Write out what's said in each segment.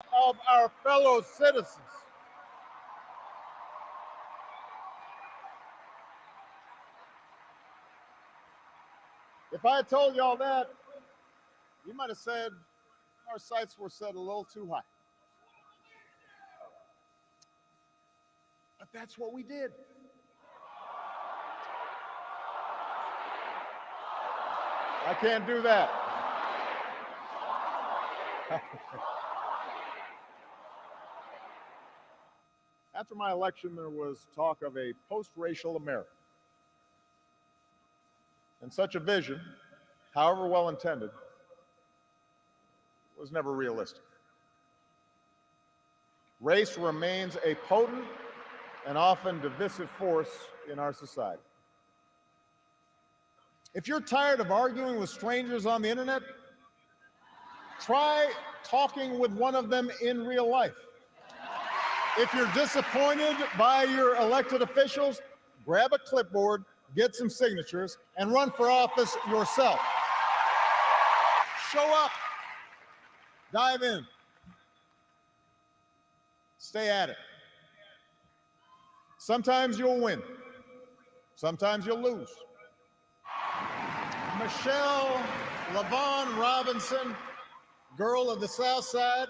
of our fellow citizens. If I had told y'all that, you might have said our sights were set a little too high. But that's what we did. I can't do that. After my election, there was talk of a post-racial America. And such a vision, however well intended, was never realistic. Race remains a potent and often divisive force in our society. If you're tired of arguing with strangers on the internet, try talking with one of them in real life. If you're disappointed by your elected officials, grab a clipboard, get some signatures, and run for office yourself. Show up. Dive in. Stay at it. Sometimes you'll win. Sometimes you'll lose. Michelle LaVaughn Robinson, girl of the South Side.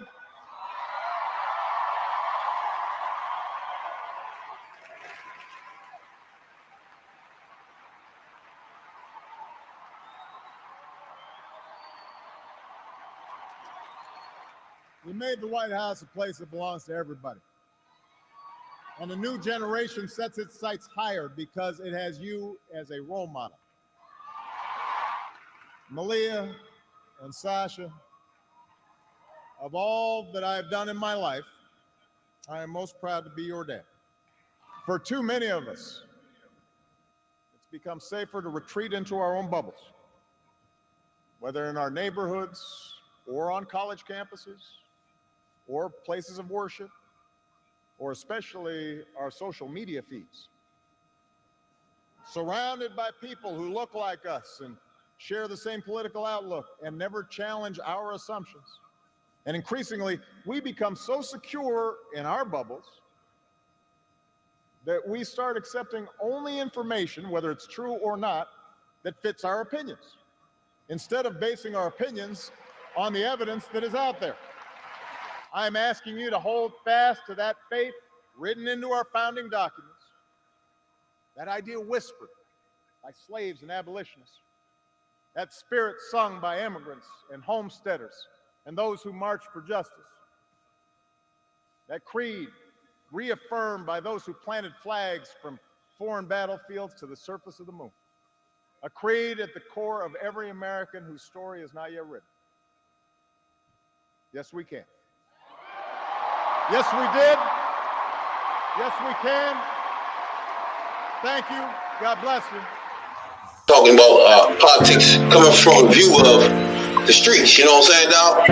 We made the White House a place that belongs to everybody. And the new generation sets its sights higher because it has you as a role model. Malia and Sasha, of all that I have done in my life, I am most proud to be your dad. For too many of us, it's become safer to retreat into our own bubbles, whether in our neighborhoods or on college campuses or places of worship, or especially our social media feeds. Surrounded by people who look like us and share the same political outlook and never challenge our assumptions. And increasingly, we become so secure in our bubbles that we start accepting only information, whether it's true or not, that fits our opinions, instead of basing our opinions on the evidence that is out there. I'm asking you to hold fast to that faith written into our founding documents, that idea whispered by slaves and abolitionists, that spirit sung by immigrants and homesteaders and those who marched for justice, that creed reaffirmed by those who planted flags from foreign battlefields to the surface of the moon, a creed at the core of every American whose story is not yet written. Yes, we can. Yes, we did. Yes, we can. Thank you. God bless you. Talking about politics coming from a view of the streets, you know what I'm saying, dog?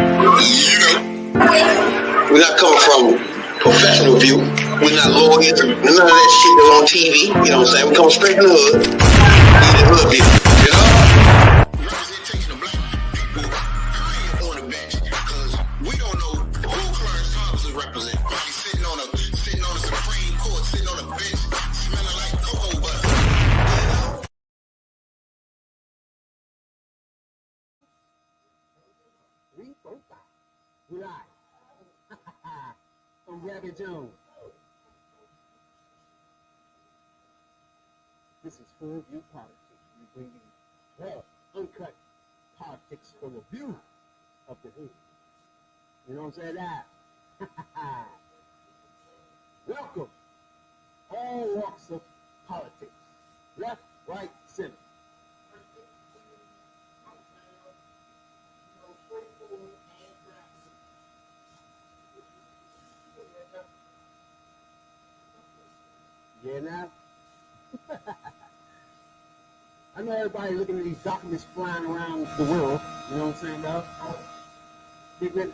We're not coming from professional view. We're not lawyers, none of that shit that's on TV, you know what I'm saying? We come straight from the hood. We the hood view, you know? Representation of black people on the bench, because we don't know who Clarence Thomas is representing. He's sitting on a Supreme Court, sitting on a bench, smelling like cocoa butter. We live. I'm Rabbit Jones. This is Full View Politics. We bring you raw, uncut politics from the view of the hood. You know what I'm saying? That. Welcome. All walks of politics. Left, right, center. Yeah, now. I know everybody looking at these documents flying around the world. You know what I'm saying, though?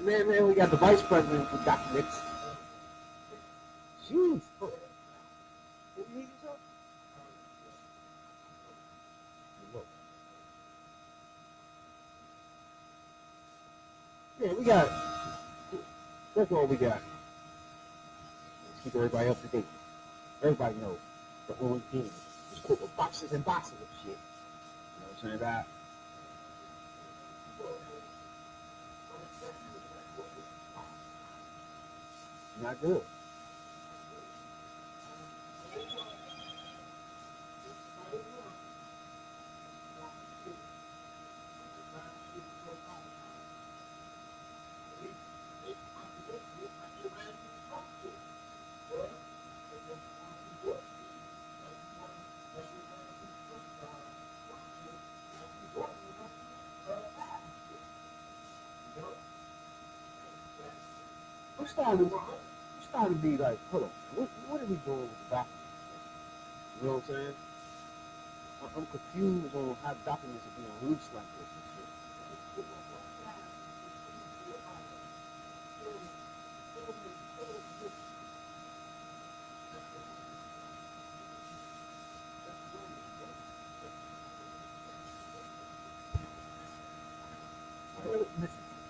Man, we got the vice president with documents. Jeez. Yeah, we got That's all we got. Let's keep everybody up to date. Everybody knows the only thing is put boxes and boxes of shit. You know what I'm saying? That not good. I'm starting to be like, hold on, what are we doing with the documents? You know what I'm saying? I'm confused on how documents are being released like this and shit.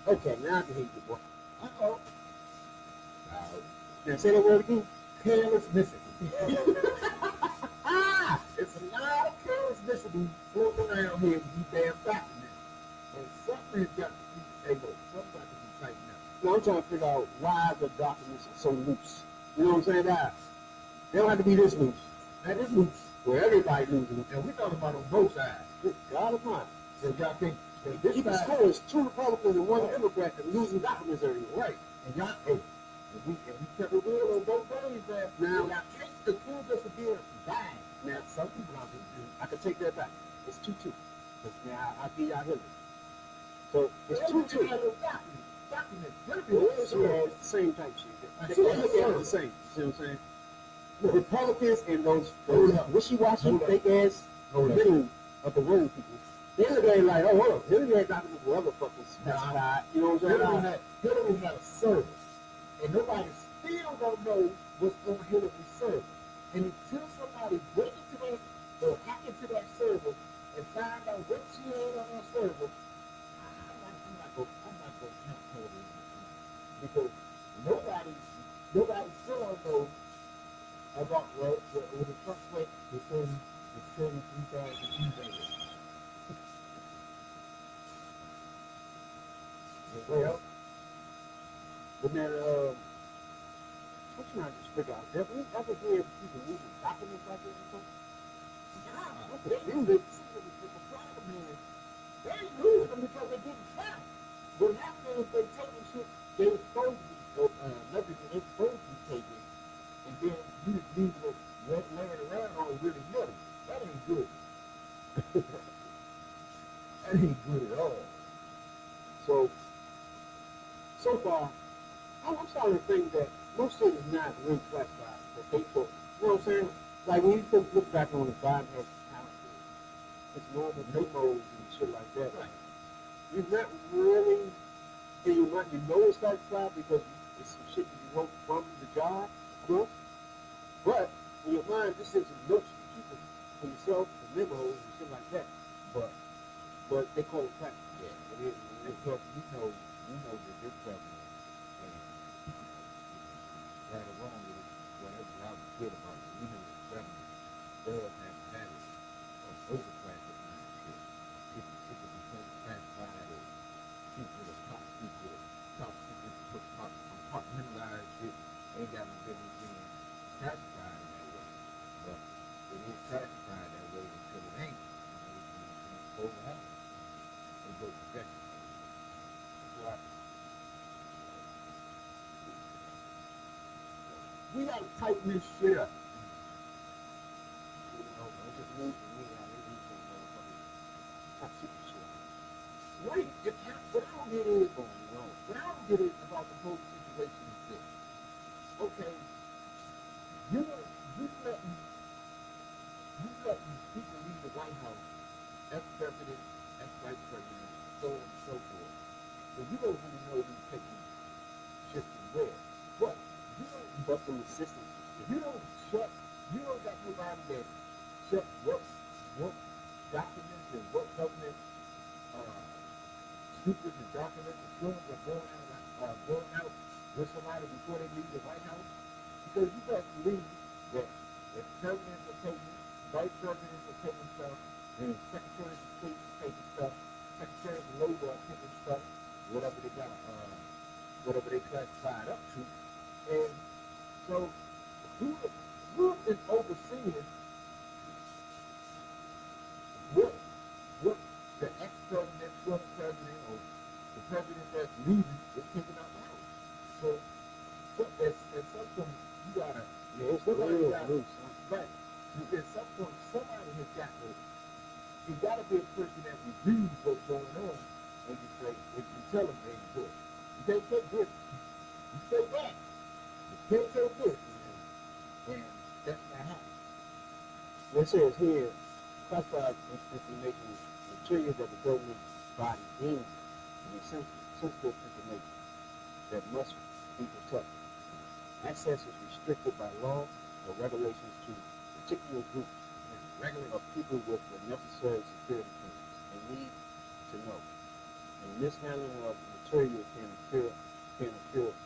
Okay, now I can hear you, boy. Uh-oh. Now say that word again. Careless Mississippi. It's a lot of careless Mississippi floating around here with these damn documents. And something has got to be, hey, look, something got to be tightened up. Now I'm trying to figure out why the documents are so loose. You know what I'm saying? That they don't have to be this loose. Now this loose where everybody losing. And we're talking about on both sides. Good God Almighty. So y'all think this side score is 2 Republicans and 1 Democrat that losing documents every year. Right. And y'all, hey, and we kept it real on both ways, man. Now the kids disappeared bang. Now some people out there, I can take that back. It's 2-2. Now I'll give y'all Hillary. So it's 2-2. Documents. It's the same type shit. They look at it the same. See what I'm saying? The Republicans and those wishy-washy, fake ass middle of the road people. They look at it like, oh, hold on, Hillary had documents for other fucking specified. You know what I'm saying? Hillary had a server. And nobody still don't know what's on Hillary's server. And until somebody break into that or hack into that server and find out what she had on that server, I'm not going to count Hillary. Because nobody still don't know about what the first went within the 33,000 emails. Well, but then, what you trying to just figure out? Have we ever heard people losing documents like this before? Yeah, the problem is they lose them because they didn't count. What happened is they taking shit they were supposed to be, nothing they were supposed to be taking, and then you just leave it laying around on really little. That ain't good. That ain't good at all. So far, I'm starting to think that most shit is not really classified. That they put, you know what I'm saying? Like when you look back on the Biden account, it's normal memos and shit like that. Right. You're not really, and you know it's classified because it's some shit that you wrote from the job, of course. But in your mind, this is some notes you keep it for yourself, the memos and shit like that. But they call it classified. Yeah, it is. Because you know that this government, right or wrong, whatever y'all feel about it, we know this government does have a habit of overclassifying shit. It could be so classified as secret or top secret, compartmentalized shit, ain't got no business being classified in that way. But it is classified that way until it ain't. It's supposed to happen. It goes projected. We gotta tighten this shit up. Right. What I don't get is what I don't get is about the whole situation is this. Okay, you letting people leave the White House as president, as vice president, so on and so forth. So you don't really know who's taking shit from where. But you don't from the system. You don't got nobody that check what documents and what government secrets and documents and forms are going out with somebody before they leave the White House? Because you best believe that if presidents are taking, vice presidents are taking stuff, and secretaries of state are taking stuff, secretaries of labor are taking stuff, whatever they got, whatever they classified up to. And so who is overseeing what the ex-president, former president, or the president that's leaving is taking out now? So at some point you gotta, right? At some point somebody has got to. You gotta be a person that reviews what's going on, and you say, if you tell them they do it. You can't take this. You say that. You can't take this. And that's not happening. It says here, classified information is material that the government body deems to be sensitive information that must be protected. Access is restricted by law or regulations to particular groups of people with the necessary security clearance and need to know. And mishandling of material can incur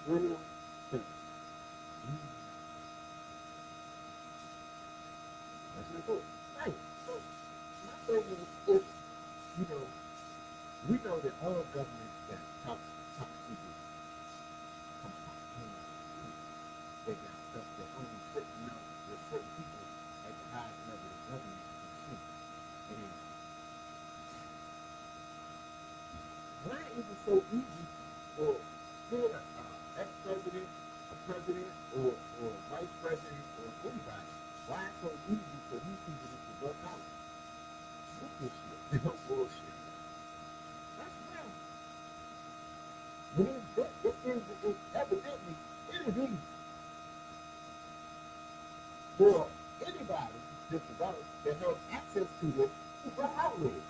criminal penalties. That's not good. Right. So my thing is, you know, we know that all governments got top people. They got stuff that only certain know. There's certain people at the highest level of government can see. And why is it so easy for still ex-president, a president, or vice president, or anybody? Why it's so easy for these people to work out? Look this shit. No bullshit. That's wrong. Evidently, it is easy for anybody just about that has access to this to go out with it.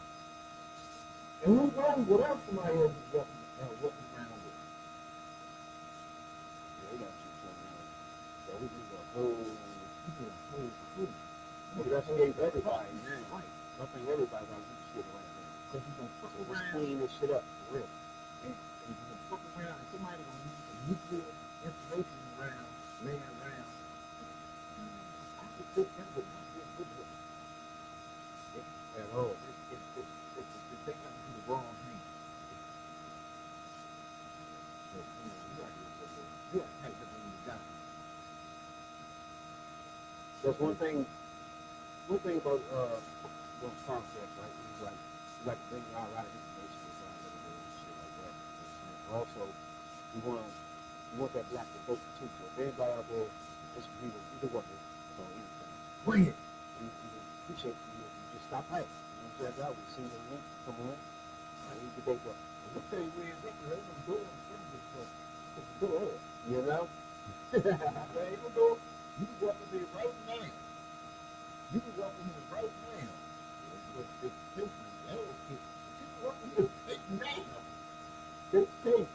And who knows what else somebody else is walking around with? Yeah, we got you something else. So we do a whole group. Investigate everybody, man. Right. I think everybody got to do shit right now. Because you're going to fuck around. Let's clean this shit up, for real. And you're going to fuck around, and somebody going to use some nuclear information around, laying around. I could think that would not be a good look. At all. They got to do the wrong thing. So, you got to take it when you got it. There's one thing about those concepts, right? It's like bringing out a lot of information about and shit like that. And also, we want that black to vote too. So if anybody out there disagree with either one of us on anything, bring it. We appreciate you. Just stop by. You know what I'm saying? We see the link, come on. You debate what? I'll tell you where it's at. I'm doing it. You know? There you go. You can walk in here right now. You can walk in here right now. It's you can walk in here right now. It's tape.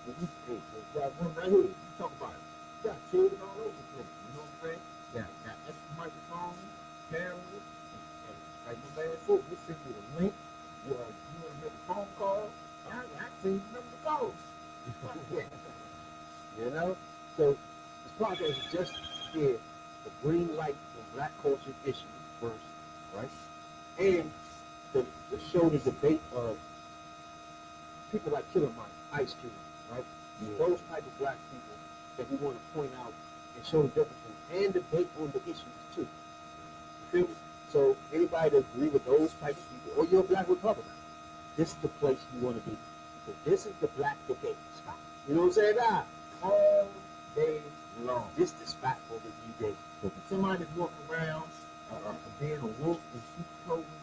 There's got one right here. You talk about it. You got children all over the place. You know what I'm saying? Got extra microphones, cameras, and like my man said, we send you the link. You want to make a phone call? I seen the number to call. You know? So this podcast is just here to green light for black culture issues first, right? And to show the debate of people like Killer Mike, Ice Cube, right? Yeah. Those type of black people that we want to point out and show the difference in, and debate on the issues too. You feel me? So anybody that agree with those type of people, or you're a black Republican, this is the place you want to be. So this is the black debate spot. You know what I'm saying? All day long. This is the spot for the debate. So if somebody's walking around being a wolf in sheep clothing,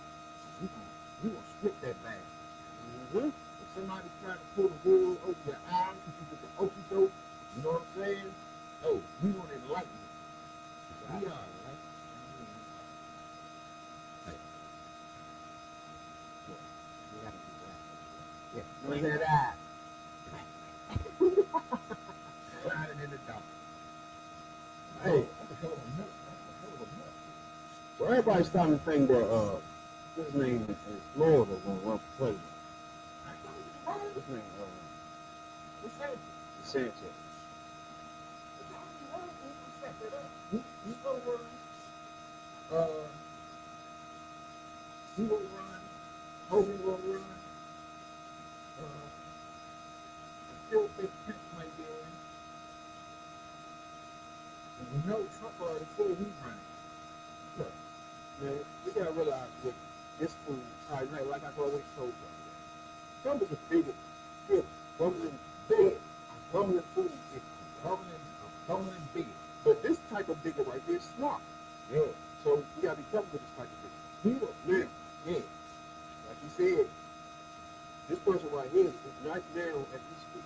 we gonna strip that bag. Mm-hmm. If somebody's trying to pull the wool over your eyes, if you get the okie doke, you know what I'm saying? Oh, we want to enlighten you. We are, right? Yeah, no that. Riding in the dark. Hey, well, everybody's starting to think that his name is Florida gonna run for president. His name DeSantis. He gonna run. He will run. Hogan will run. I still think Pence might be in. And you know Trump already said he's running. Look, man, we gotta realize with this food, all right, like I've always told you, Trump is a bigot, still bumbling big, bumbling food, Bumbling big. but this type of bigot right here is smart. Yeah. So we gotta be careful with this type of bigot. He Now, yeah, like you said, this person right here is right now at this school,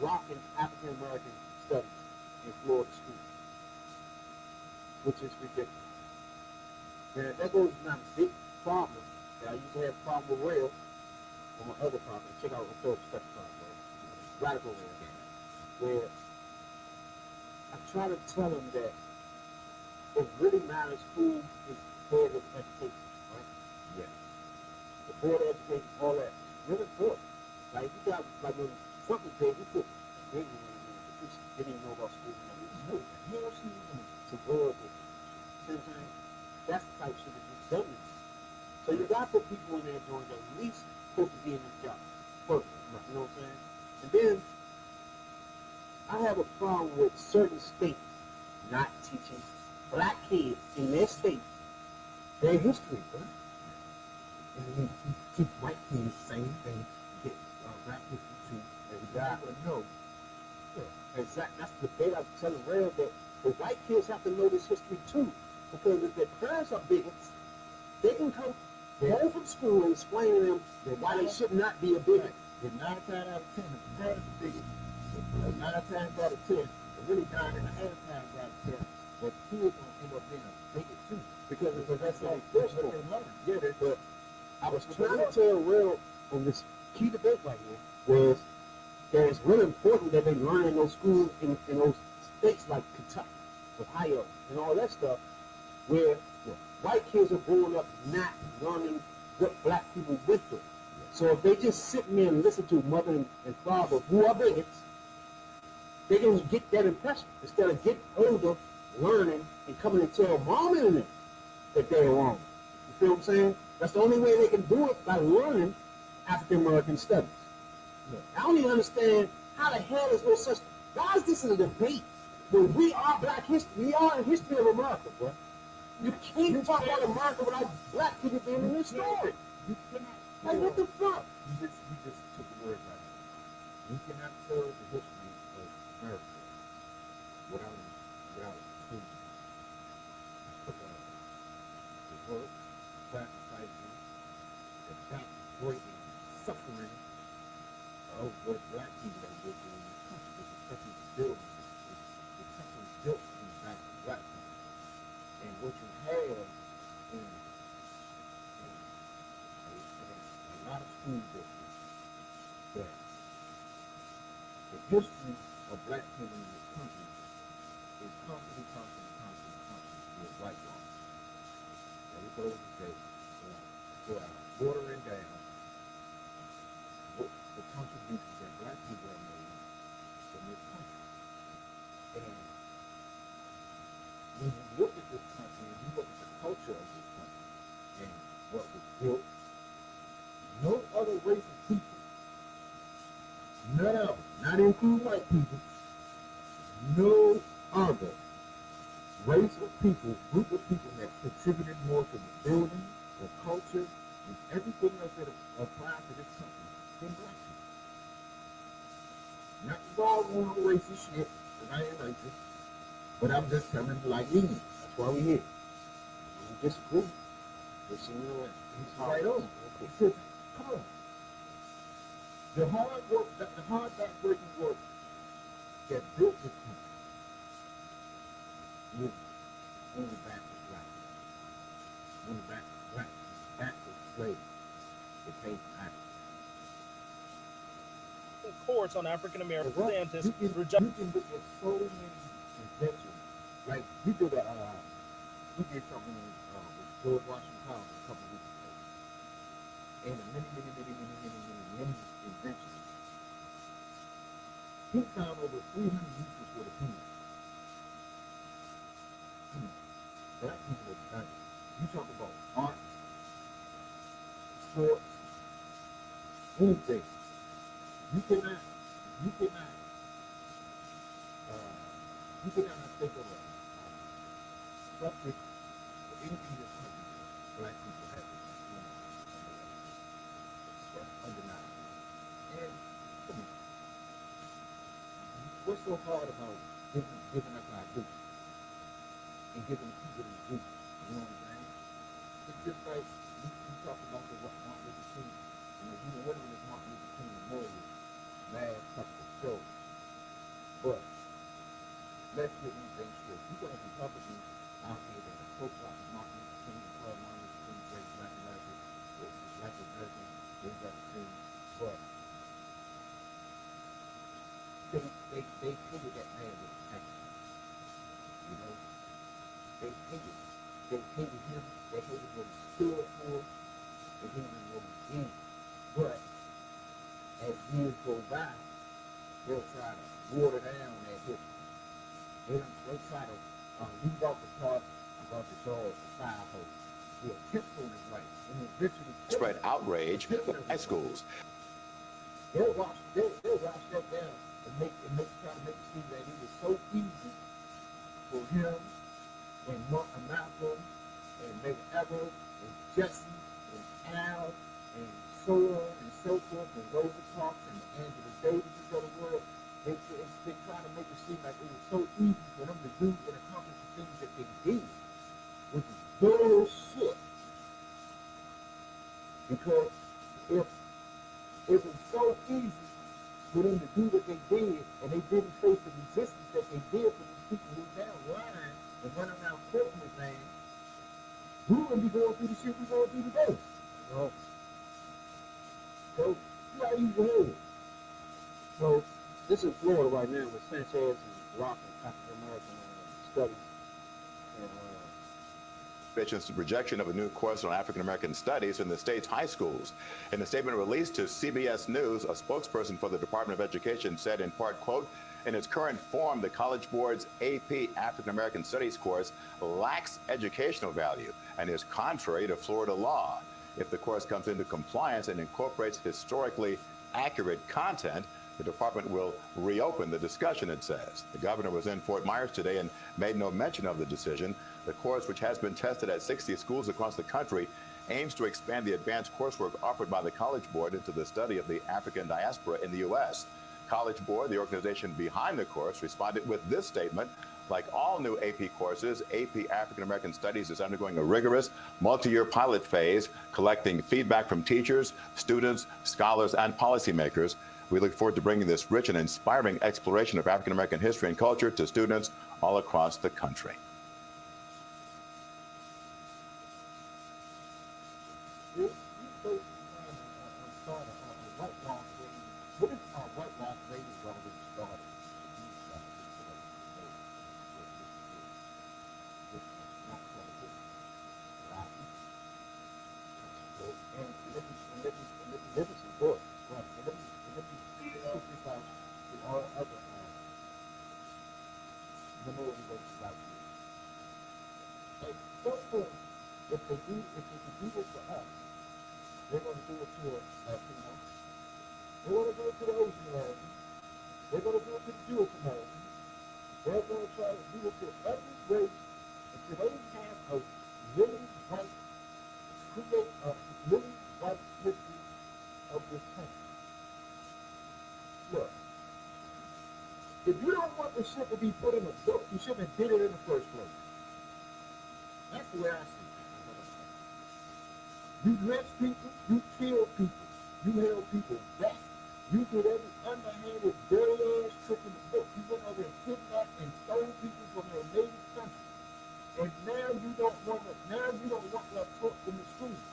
blocking African American studies in Florida schools, which is ridiculous. Now, that goes not a big problem that I used to have a problem with rail on my other problem. Check out the third step problem, radical rail, where I try to tell them that it really matters who is head of education, right? Yeah. The board of education, all that, really important. Like you got, like when Trump was there, he put, they didn't even know about school. No, hell she even. To board with. See what I'm saying? That's the type of shit that you've done. So you got to put people in there doing that at least supposed to be in this job. Perfect. Right. You know what I'm saying? And then I have a problem with certain states not teaching black kids in their state their history, right? And then you keep white kids the same thing. Get black history too. Exactly. No. Exactly. That's the debate I was telling Rail that the white kids have to know this history too. Because if their parents are bigots, they can come home from school and explain to them why they should not be a bigot. The 9 times out of 10, the parents are bigots. 9 times out of 10, or really 9.5 times out of 10, the kids gonna end up being a bigot too. Because that's what all they learn. Yeah, but I was trying to tell Rail on this key debate right here was that it's really important that they learn in those schools in those states like Kentucky, Ohio, and all that stuff, where white kids are growing up not learning what black people went through. So if they just sit there and listen to mother and father who are bigots, they can get that impression instead of getting older, learning, and coming and tell mom and them that they're wrong. You feel what I'm saying? That's the only way they can do it, by learning African American studies. I don't even understand how the hell is no such. Why is this a debate when we are black history? We are in history of America, bro. You can't talk about America without black people being in this story. You cannot. Like, what the fuck? You just took the word right out. You cannot tell the history of America without including the work, sacrifices, the back-breaking suffering of what black people are going through in this country. This country is built. The country is built from the back of black people. And what you have in a lot of school districts that the history of black people in this country is constantly with white law. Every close the state, so watering down the contributions that black people have made in this country. And when you look at this country and you look at the culture of this country and what was built, no other race of people, none of them, not including white people, no other race of people, group of people that contributed more to the building, the culture, and everything else that applies to this country than black people. Not involved in no racist shit, because I ain't racist, but I'm just telling you like me. That's why we here. You disagree? Just so you know, he's right on. He says, come on. The hard work, the hard back-breaking work that built this country was on the back of black people. On the back of black people. Back of slaves. It came from Africa. Course on African American Well, scientists you can look at so many inventions. Like we did something with George Washington College a couple of weeks ago. And many inventions. He found over 300 uses for the human. black people are done. You talk about art, sports, anything. You cannot, you cannot, you cannot think of a subject or anything that's something black people have to, that's undeniable. And come on, what's so hard about giving up our duty and giving people the duty? You know what I'm saying? It's just like we talk about the Martin Luther King. You know, we were wondering if Martin Luther King memorial last couple of shows. But let's get one thing straight. You got Republicans out here that are pro-black Martin Luther King, Martin Luther King, great black American, black American, they got to see. But they hated that man with passion. You know? They hated him, they hated what he stood for, they hated what he did. But as years go by, they'll try to water down that history. They'll try to leave out the part about the dog, the fire hose. The attempt on his life, and eventually spread outrage in high schools. They'll wash that down and try to make it seem that it was so easy for him and Malcolm and Medgar Evers and Jesse and Al and so on and so forth and Rosa Parks and Angela Davises of the world. They try to make it seem like it was so easy for them to do and accomplish the things that they did, which is bullshit. Because if it was so easy for them to do what they did and they didn't face the resistance that they did for these people who now lying and running around quoting this man, we wouldn't be going through the shit we're going through today. No. So, see how easy it is. So, this is Florida right now with Sanchez and Rock and African American studies. And, The rejection of a new course on African American studies in the state's high schools. In a statement released to CBS News, a spokesperson for the Department of Education said in part, quote, in its current form, the College Board's AP African American Studies course lacks educational value and is contrary to Florida law. If the course comes into compliance and incorporates historically accurate content, the department will reopen the discussion, it says. The governor was in Fort Myers today and made no mention of the decision. The course, which has been tested at 60 schools across the country, aims to expand the advanced coursework offered by the College Board into the study of the African diaspora in the U.S. College Board, the organization behind the course, responded with this statement. Like all new AP courses, AP African American Studies is undergoing a rigorous multi-year pilot phase, collecting feedback from teachers, students, scholars, and policymakers. We look forward to bringing this rich and inspiring exploration of African American history and culture to students all across the country. If you don't want the shit to be put in a book, you shouldn't have did it in the first place. That's the way I see it. You lynched people, you killed people, you held people back. You did every underhanded, dirty ass trick in the book. You went over and kidnapped and stole people from their native country. And now you don't want that taught in the schools.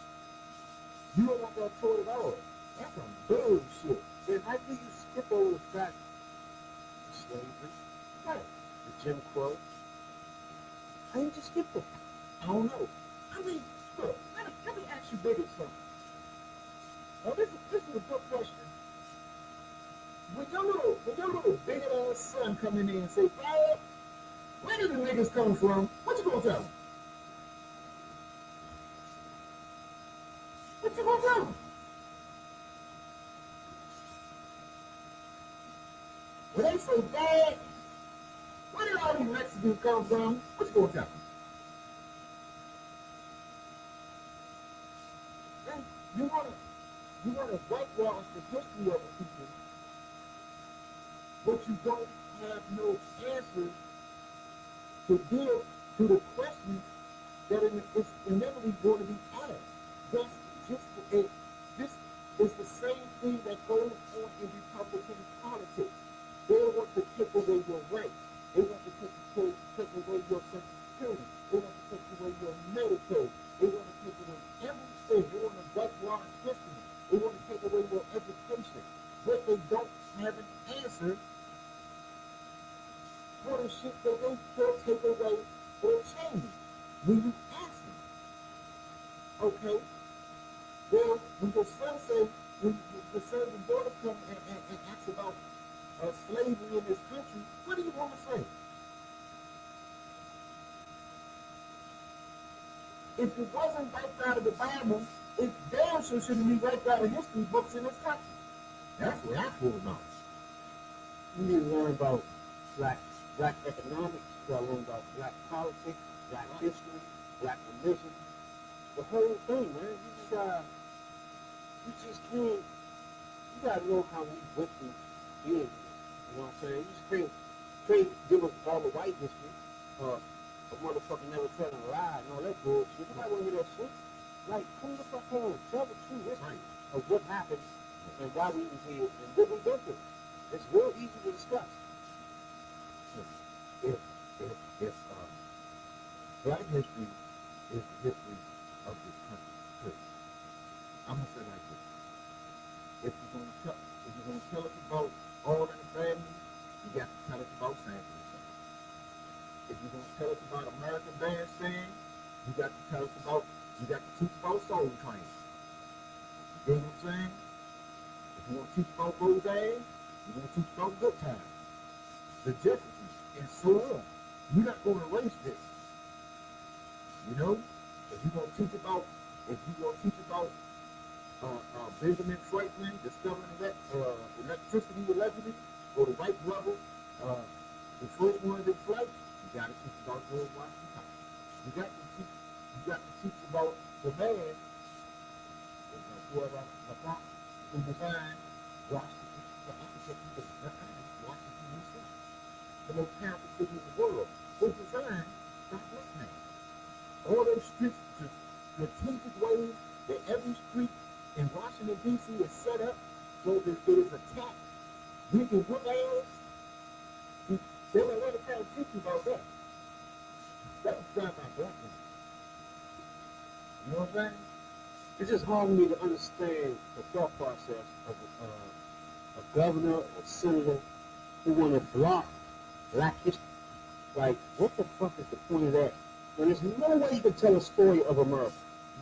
You don't want that taught at all. That's some bullshit. Then how do you skip over the fact of slavery? Right. The Jim Crow. How you just skip it? I don't know. I mean, look, let me ask you bigger something. Now this is a good question. When your little big ass son come in there and say, Dad, where do the niggas come from? What you gonna tell him? so bad. Where did all these Mexicans come from? What you gonna tell them? And you wanna whitewash the history of the people, but you don't have no answers to give to the questions that is inevitably going to be asked. That's just this is the same thing that goes on in Republican politics. They want to take away your rights. They want to take away your Social Security. They want to take away your Medicaid. They want to take away everything. They want to whitewash history. They want to take away your education. But they don't have an answer for the shit that they can't take away or change when you ask them. Okay? Well, when your son say, when your sons and daughters come and ask about slavery in this country, what do you want to say? If it wasn't wiped out of the Bible, it damn sure shouldn't be wiped out of history books in this country. That's what I feel about. You need to learn about black economics, you gotta learn about black politics, black history, black religion, the whole thing, man. You just can't, you gotta know how we went through being here. You know what I'm saying? You just can't give us all the white history, a motherfucker never telling a lie and all that bullshit. Nobody wanna hear that shit. Like, come the fuck on, tell the true history of what happened and why we was here and what we went through. It's real easy to discuss. If black history is the history of this country, I'm gonna say like this: if you're gonna tell us about all in the family, you got to tell us about Sanford. If you're gonna tell us about American Bandstand, you got to tell us about, you got to teach about Soul Train. You know what I'm saying? If you want to teach about Roseanne, you're gonna teach about Good Times, the Jeffersons, and so on. You're not going to erase this. You know, if you're going to teach about Benjamin Franklin discovering electricity allegedly, or the White Rubber, the first ones in flight, you got to teach about George Washington. You got to teach about the man, whoever who designed Washington, the architect of Washington D.C., the most powerful city in the world, was designed by black men. All those streets, strategic ways that every street in Washington, D.C. is set up so that it is attacked. We can whip ass. They don't let us kind of teach you about that. That was done by black men. You know what I'm saying? It's just hard for me to understand the thought process of a governor or a senator who want to block black history. Like, what the fuck is the point of that? When there's no way you can tell a story of America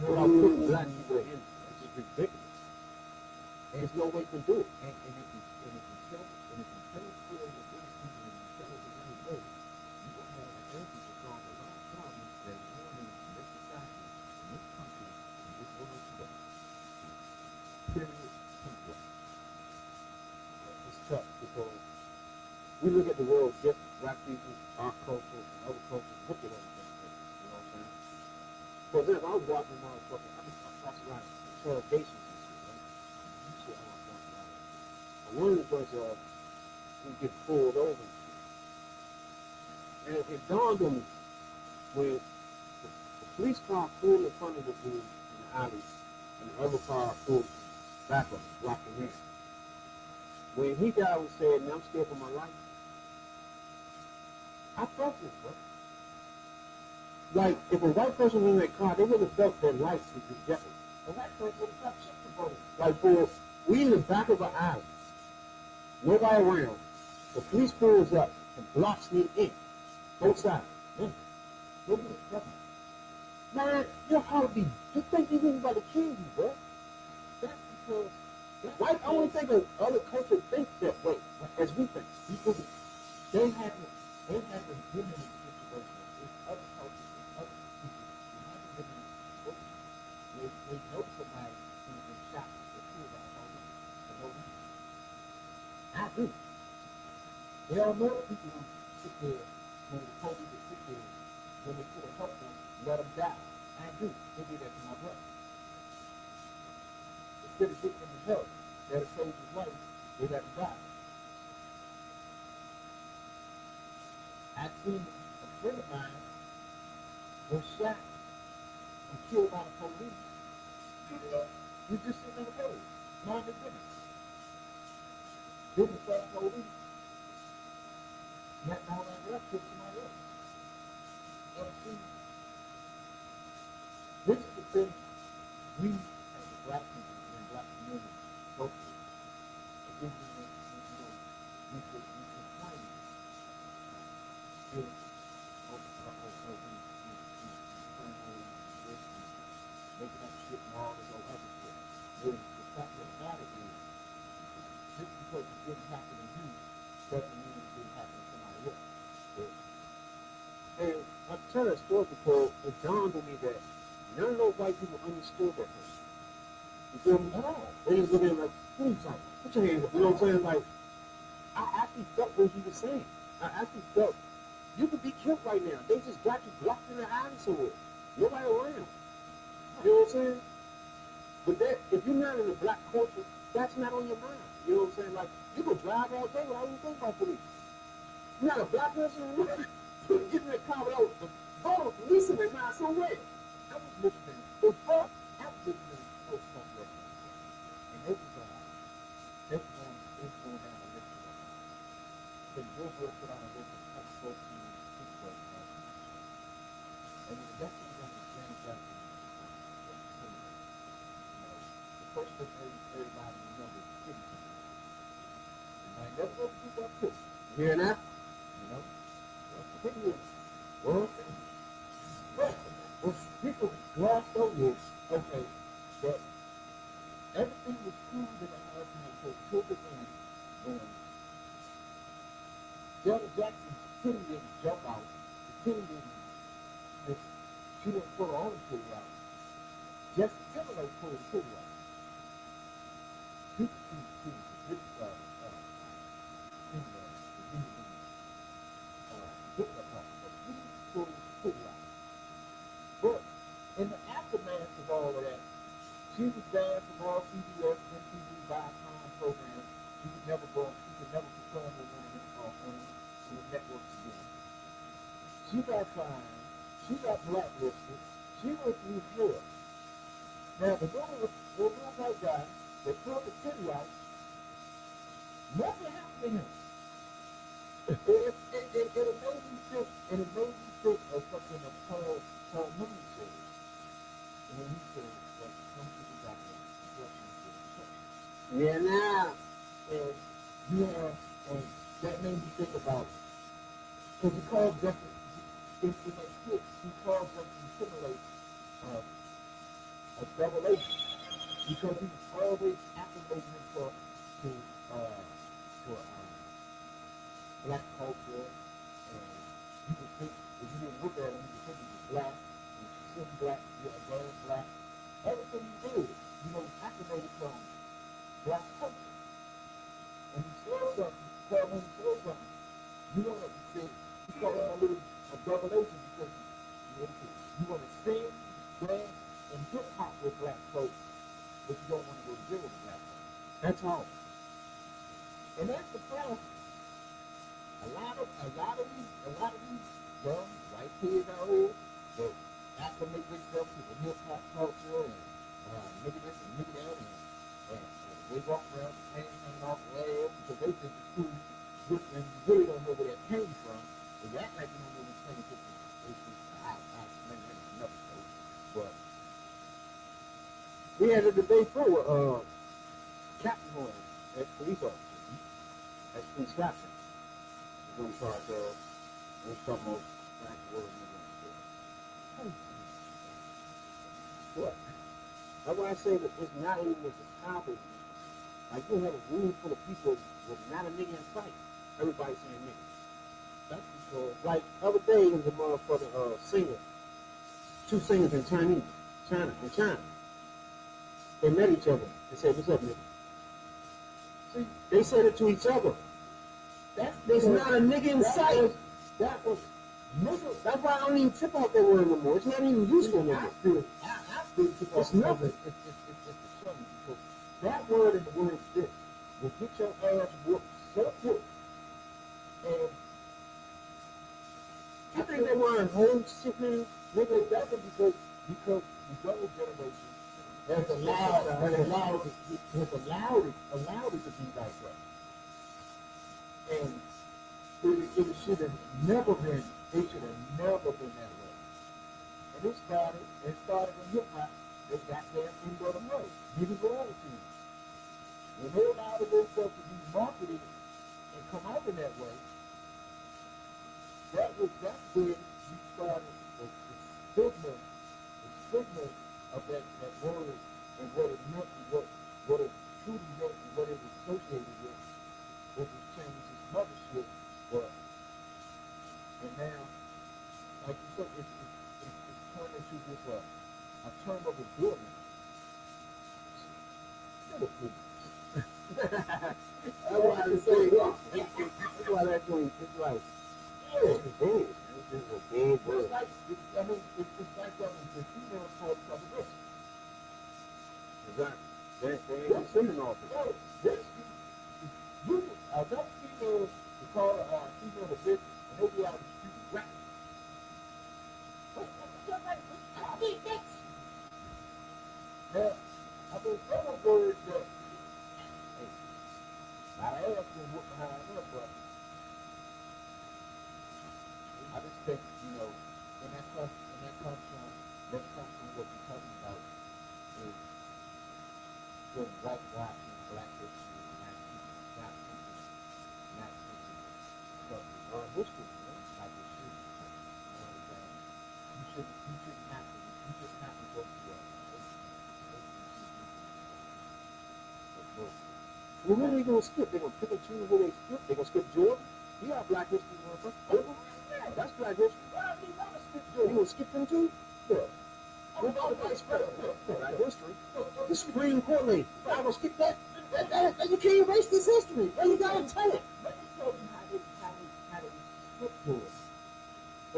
without putting black people in it. It's just ridiculous. And there's no way you can do it. And if you tell a story of black people and you tell it the right way, you will have an answer to solve a lot of problems that are going on in this society, in this country, in this world today. Period. It's tough because we look at the world different. Black people, our culture, other cultures, look at everything. You know what I'm saying? For example, I was watching motherfucker, I watched a lot of interrogations and shit, right? You shit I was watching a lot of. And one of the joints we get pulled over and shit. And it dawned on me when the police car pulled in front of the dude in the alley and the other car pulled back up, blocking him. When he got and said, "Man, I'm scared for my life," I felt this, bro. Like, if a white person was in that car, they would have felt their life was in jeopardy. A white person would have felt shit about it. Like, we in the back of an alley, nobody around. The police pulls up and blocks me in, both sides. Man, look at it, man, your heartbeat. You think you're about to kill you, bro? That's because white. I don't think other cultures think that way as we think. They haven't been in a situation with other cultures, with other people who haven't been in a situation. They know somebody who's been shot or killed by a whole lot. I do. They don't know the people who sit there, when the police that sit there, when they could have helped them, let them die. I do. They did that to my brother. Instead of getting him help, that have saved his life, they let him die. I seen a friend of mine was shot and killed by the police. You just sitting on the road, mind the business. Didn't start police. Not all that left, killed somebody else. And see, this is the thing we as a black people and black community go through. Again, we could claim this making up shit and all this other shit. When the fact of the matter is, just because it didn't happen to you doesn't mean it didn't happen to somebody else. And I've told that story before, it dawned on me that none of those white people understood that person. You feel me? They just look at him like, please, like, put your hands up. You know what I'm saying? Like, I actually felt what he was saying. I actually felt you could be killed right now. They just got you blocked in the alley somewhere. Nobody around. You know what I'm saying? But that, if you're not in the black culture, that's not on your mind. You know what I'm saying? Like, you can drive all day without even thinking about police. You're not a black person, get in that car without go to police in their mind somewhere. I was listening. Before, I was listening to folks talk like that. And they was going down a list of them. The Billboard put on a list of top 14 people. And it was definitely going to change that. The first thing everybody remembers is City. And I never go to that too. You hear that? You know? City is. Well, people glossed over it, okay, that everything was cool in the house until children and Janet Jackson's kitty didn't jump out. The kitty didn't, she didn't pull her own kitty out. Justin Timberlake pulled the kitty out. But in the aftermath of all of that, she was banned from all CBS, MTV, Viacom programs. She could never perform on the networks again. She got fined. She got blacklisted. She went through hell. Now the little white guy that pulled the kitty out, nothing happened to him. It made me think of something that Paul Mooney said. When he said that some people got the Yeah, now. and and that made me think about it. Because he calls Justin, in that skit, he calls Justin Timberlake a double agent. Because he was always acclimating himself to black culture, and you could think, if you didn't look at him, you could think he was black, and you see him black, you're a damn black. Everything he did, acclimated from black culture. And he said something, when he said something, you want to say, you call him a double agent because you want to sing, dance, and hip hop with black folks, but you don't want to go to jail with black folks. That's all. And that's the problem. A lot of these young white kids out here that acclimate themselves to the hip hop culture and nigga this and nigga that, and they walk around with hands coming off their ass because they think it's cool, and you really don't know where that came from. If you act like you don't know where it came from, I explain that in another show. But We had a debate for Captain Horn as police officer. As police captain. We're going to charge we're talking about black word. What? That's why I say that it's not even with the topic. Like you have a room full of people with not a nigga in sight. Everybody's saying nigga. That's because, like, other day there was a motherfucking singer. Two singers in China. They met each other and said, "What's up, nigga?" See, they said it to each other. There's not a nigga in sight. That was nigga. That's why I don't even tip off that word no more. It's not even useful no more. I feel tip off. It's nothing. It's funny because that word and the word this will get your ass whooped so quick. And You think that word holds shit, man? nigga, that's because the younger generation has allowed it to be like that. And it should have never been. It should have never been that way. And it started in hip hop. They got their thing go the way. Niggas with attitude. When they allowed themselves to be marketed and come out in that way, that's when you started the stigma of that word and what it meant and what it truly meant and what it was associated with. It was changing his mother shit, but and now, like you said, it's turned into this a term of endearment. Little please. That's why I say, that's why that thing, it's like, it's big. It's just a big word. It's like, it's like the female called each other this. Exactly. They ain't sending off it. No, this, another female to call a female a bitch, and they be out in the street rapping. Now, I mean, some of the words that, hey, my ass been whooped behind her, but I just think, when that comes from what we're talking about is the whitewashing black history, not our history, like it should. You should not to go to Well, what are they gonna skip? They're gonna pick and choose where they skip. They're gonna skip Jordan. He got Black History Month. That's Black History. You gonna skip them too? Yeah. What about the Vice President? Black History. The Supreme Court lady. I'm gonna skip that. You can't erase this history. Well, you gotta tell it. Let me show you how they skip to it.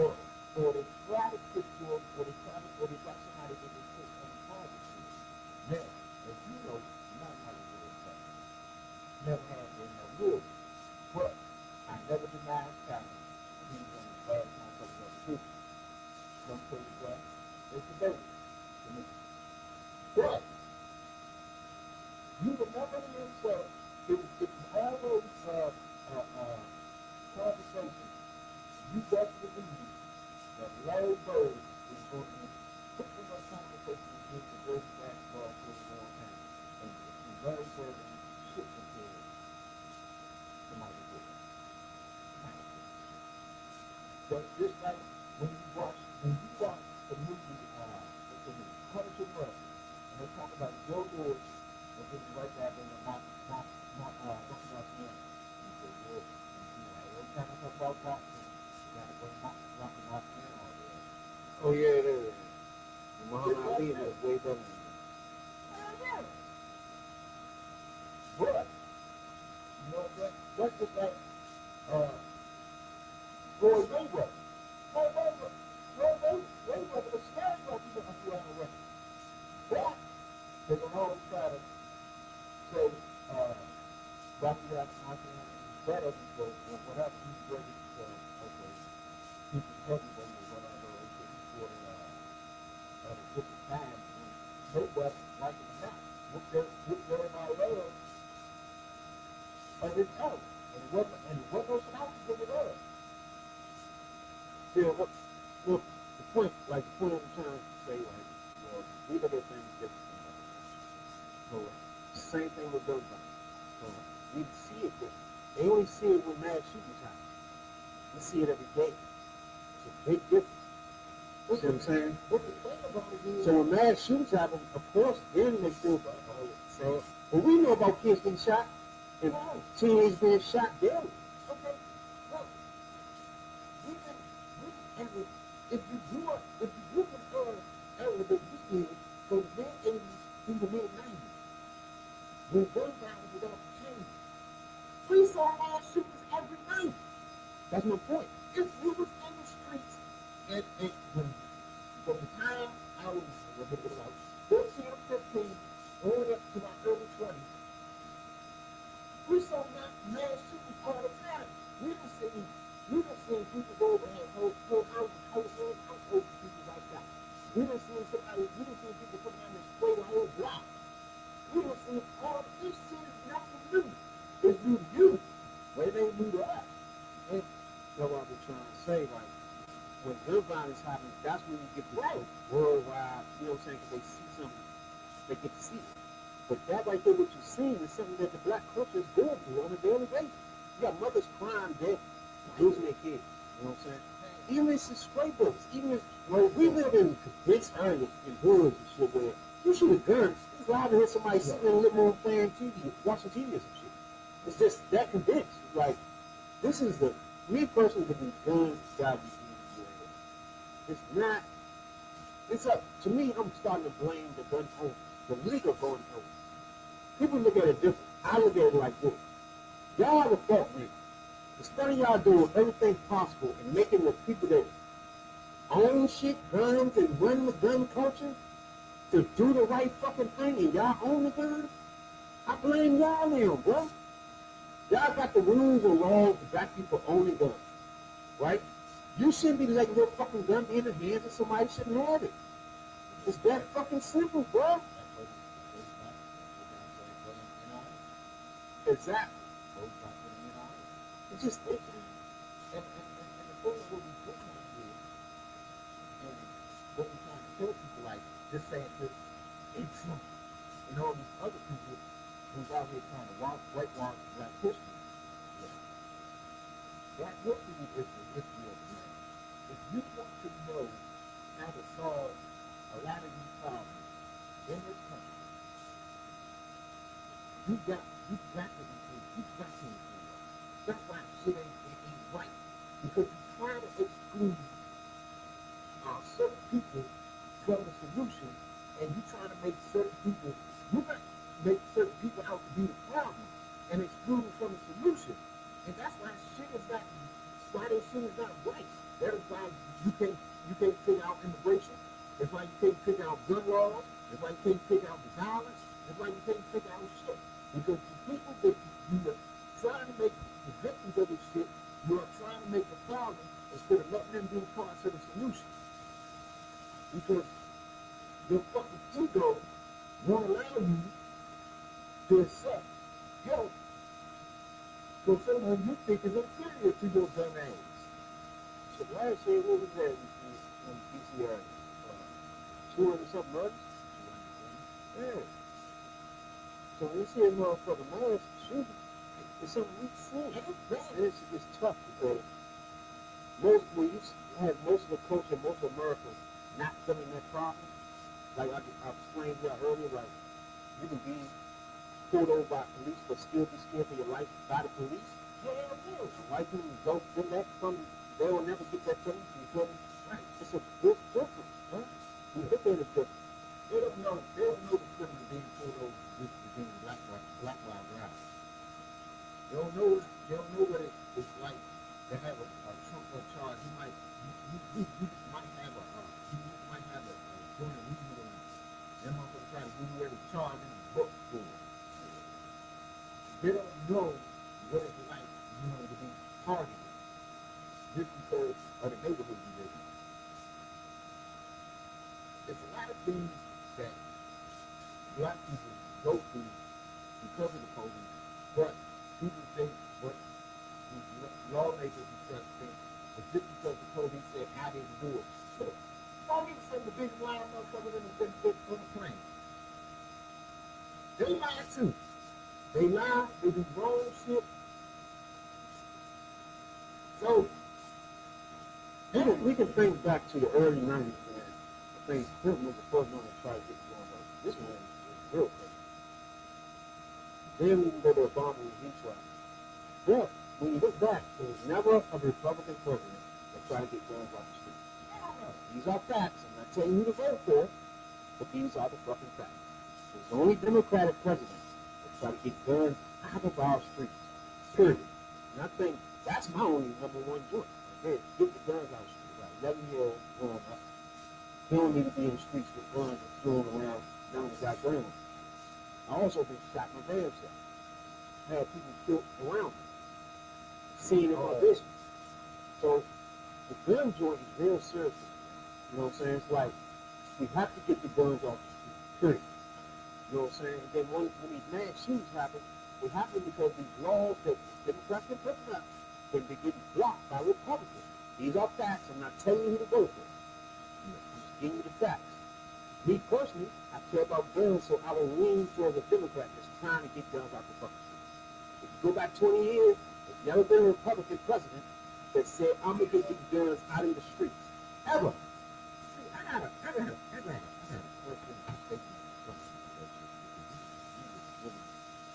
Or they try to skip to it, or they got somebody that they put on the target to it. Now, as you know, not how the world is. Never had been no rule. But I never denied his talent. He was on the bad concept of the truth. Some places where it's a baby to me. But you remember him, so it was all those conversations. You best believe that Larry Bird is going to put in those conversations with the great basketball for the world time. And Larry Bird and shit compared to Michael Jordan. But just like when you watch the movie, Punisher Run, and they talk about Joe Lewis, and then right back in the Rocky Mountain. You say, well, every time I talk about boxing, you gotta bring Rocky Mountain all there. Oh yeah, it is. Muhammad Ali was way better than that. But, you know what? That's just like Floyd Mayweather. Floyd Mayweather was scary like he doesn't do on the record. But they're gonna always try to say Rocky Mountain is better because or whatever he's great because okay, he's heavyweight or whatever, or he fought at a different time. Mayweather, like it or not, whooped everybody else of his own. And it wasn't no slouch to give it up. Yeah, look, the point I'm trying to say, like, well, we look at things differently. So, same thing with gun violence. So, we see it different. They only see it when mass shootings happen. We see it every day. It's a big difference. You see what I'm saying? So when mass shootings happen, of course, then they feel so. But we know about kids getting shot and teenagers being shot daily. Okay, look, if you grew up in era that we did from the mid-80s through the mid-90s, when gun violence was off the chain, we saw mass shootings every night. how old people like that? We done seen people put down and spray the whole block. We done seen all this shit is nothing new. It's new to you, but it ain't new to us. And that's what I've been trying to say, like, when gun violence happens, that's when you get the worldwide, you know what I'm saying, because they see something, they get to see it. But that right there, what you're seeing, is something that the black culture is going through on a daily basis. You got mothers crying dead, losing their kids, you know what I'm saying? Even if it's stray bullets, even if, well, we live in dense areas, in hoods and shit, where you shoot a gun, it's loud to hear somebody sitting in the living room playing TV, watching TV or some shit. It's just that condensed. Like, this is the, me personally, to be guns, gotta be easy. It's not, it's up, to me, I'm starting to blame the gun owners, the legal gun owners. People look at it different. I look at it like this. Y'all are the fault, man. Instead of y'all doing everything possible and making the people that own shit, guns, and run the gun culture to do the right fucking thing, and y'all own the guns, I blame y'all now, bro. Y'all got the rules and laws to black people owning guns, right? You shouldn't be letting your fucking gun be in the hands of somebody who shouldn't have it. It's that fucking simple, bro. Exactly. It's just, and the thing is what we do here, and what we're trying to tell people, like, just saying this, it's Trump, and all these other people who's out here trying to whitewash black history. Yeah. Black history is the history of man. If you want to know how to solve a lot of these problems in this country, you got to be. That's why shit ain't right. Because you try to exclude certain people from the solution, and you try to make certain people, out to be the problem, and exclude them from the solution. And that's why this shit is not right. That is why you can't figure out immigration. That's why you can't figure out gun laws. That's why you can't figure out the violence. That's why you can't figure out shit. Because the people that you are trying to make the victims of this shit, you are trying to make the problem instead of letting them be parts of the solution. Because your fucking ego won't allow you to accept help from someone you think is inferior to your dumb ass. So last year, what was that in PCR? 200-something months? Yeah. So this here motherfucker mass shooting, it's something we see. It's tough because when you have most of the culture, most of America not feeling that problem, like I explained to y'all earlier, like you can be pulled over by police but still be scared for your life by the police. Yeah. White people don't get that from, they will never get that from you, feel me? Right. It's a big difference, huh? You look at it different. They don't know the feeling of being pulled over just for being black while driving. They don't know what it's like to have a trunk or charge. You might have a joint of weed on you. Them motherfuckers try to give you every charge in the book for it. They don't know what it's like, to be targeted just because of the neighborhood you live in. There's a lot of things that black people go through because of the police, but people think, but lawmakers and such think, but just because the police said I didn't do it. So, all these some of the big wild motherfuckers on the plane. They lie too. They lie, they do wrong shit. So, we can think back to the early 90s, man. I think Clinton was the first one to try to get going on. This man is real crazy. Then we can go to Obama and he tried. But when you look back, there was never a Republican president that tried to get guns off the street. These are facts. I'm not telling you to vote for it, but these are the fucking facts. There's only Democratic presidents that try to get guns out of our streets. Period. And I think that's my only number one joint. Get the guns out of the streets. Like 11-year-old growing up. They don't need to be in the streets with guns and throwing around down the goddamn. I also been shot my damn self. Had people killed around me. Seen in my business. So the gun joint is real serious. You know what I'm saying? It's like we have to get the guns off the street. Period. You know what I'm saying? And then when these mass shootings happen, it happens because these laws that Democrats are putting up, they're getting blocked by Republicans. These are facts. I'm not telling you who to vote for. I'm just giving you the facts. Me personally, I care about guns, so I will lean towards a Democrat that's trying to get guns out the fucking street. If you go back 20 years, there's never been a Republican president that said, I'm going to get these guns out in the streets. Ever. I got a question statement.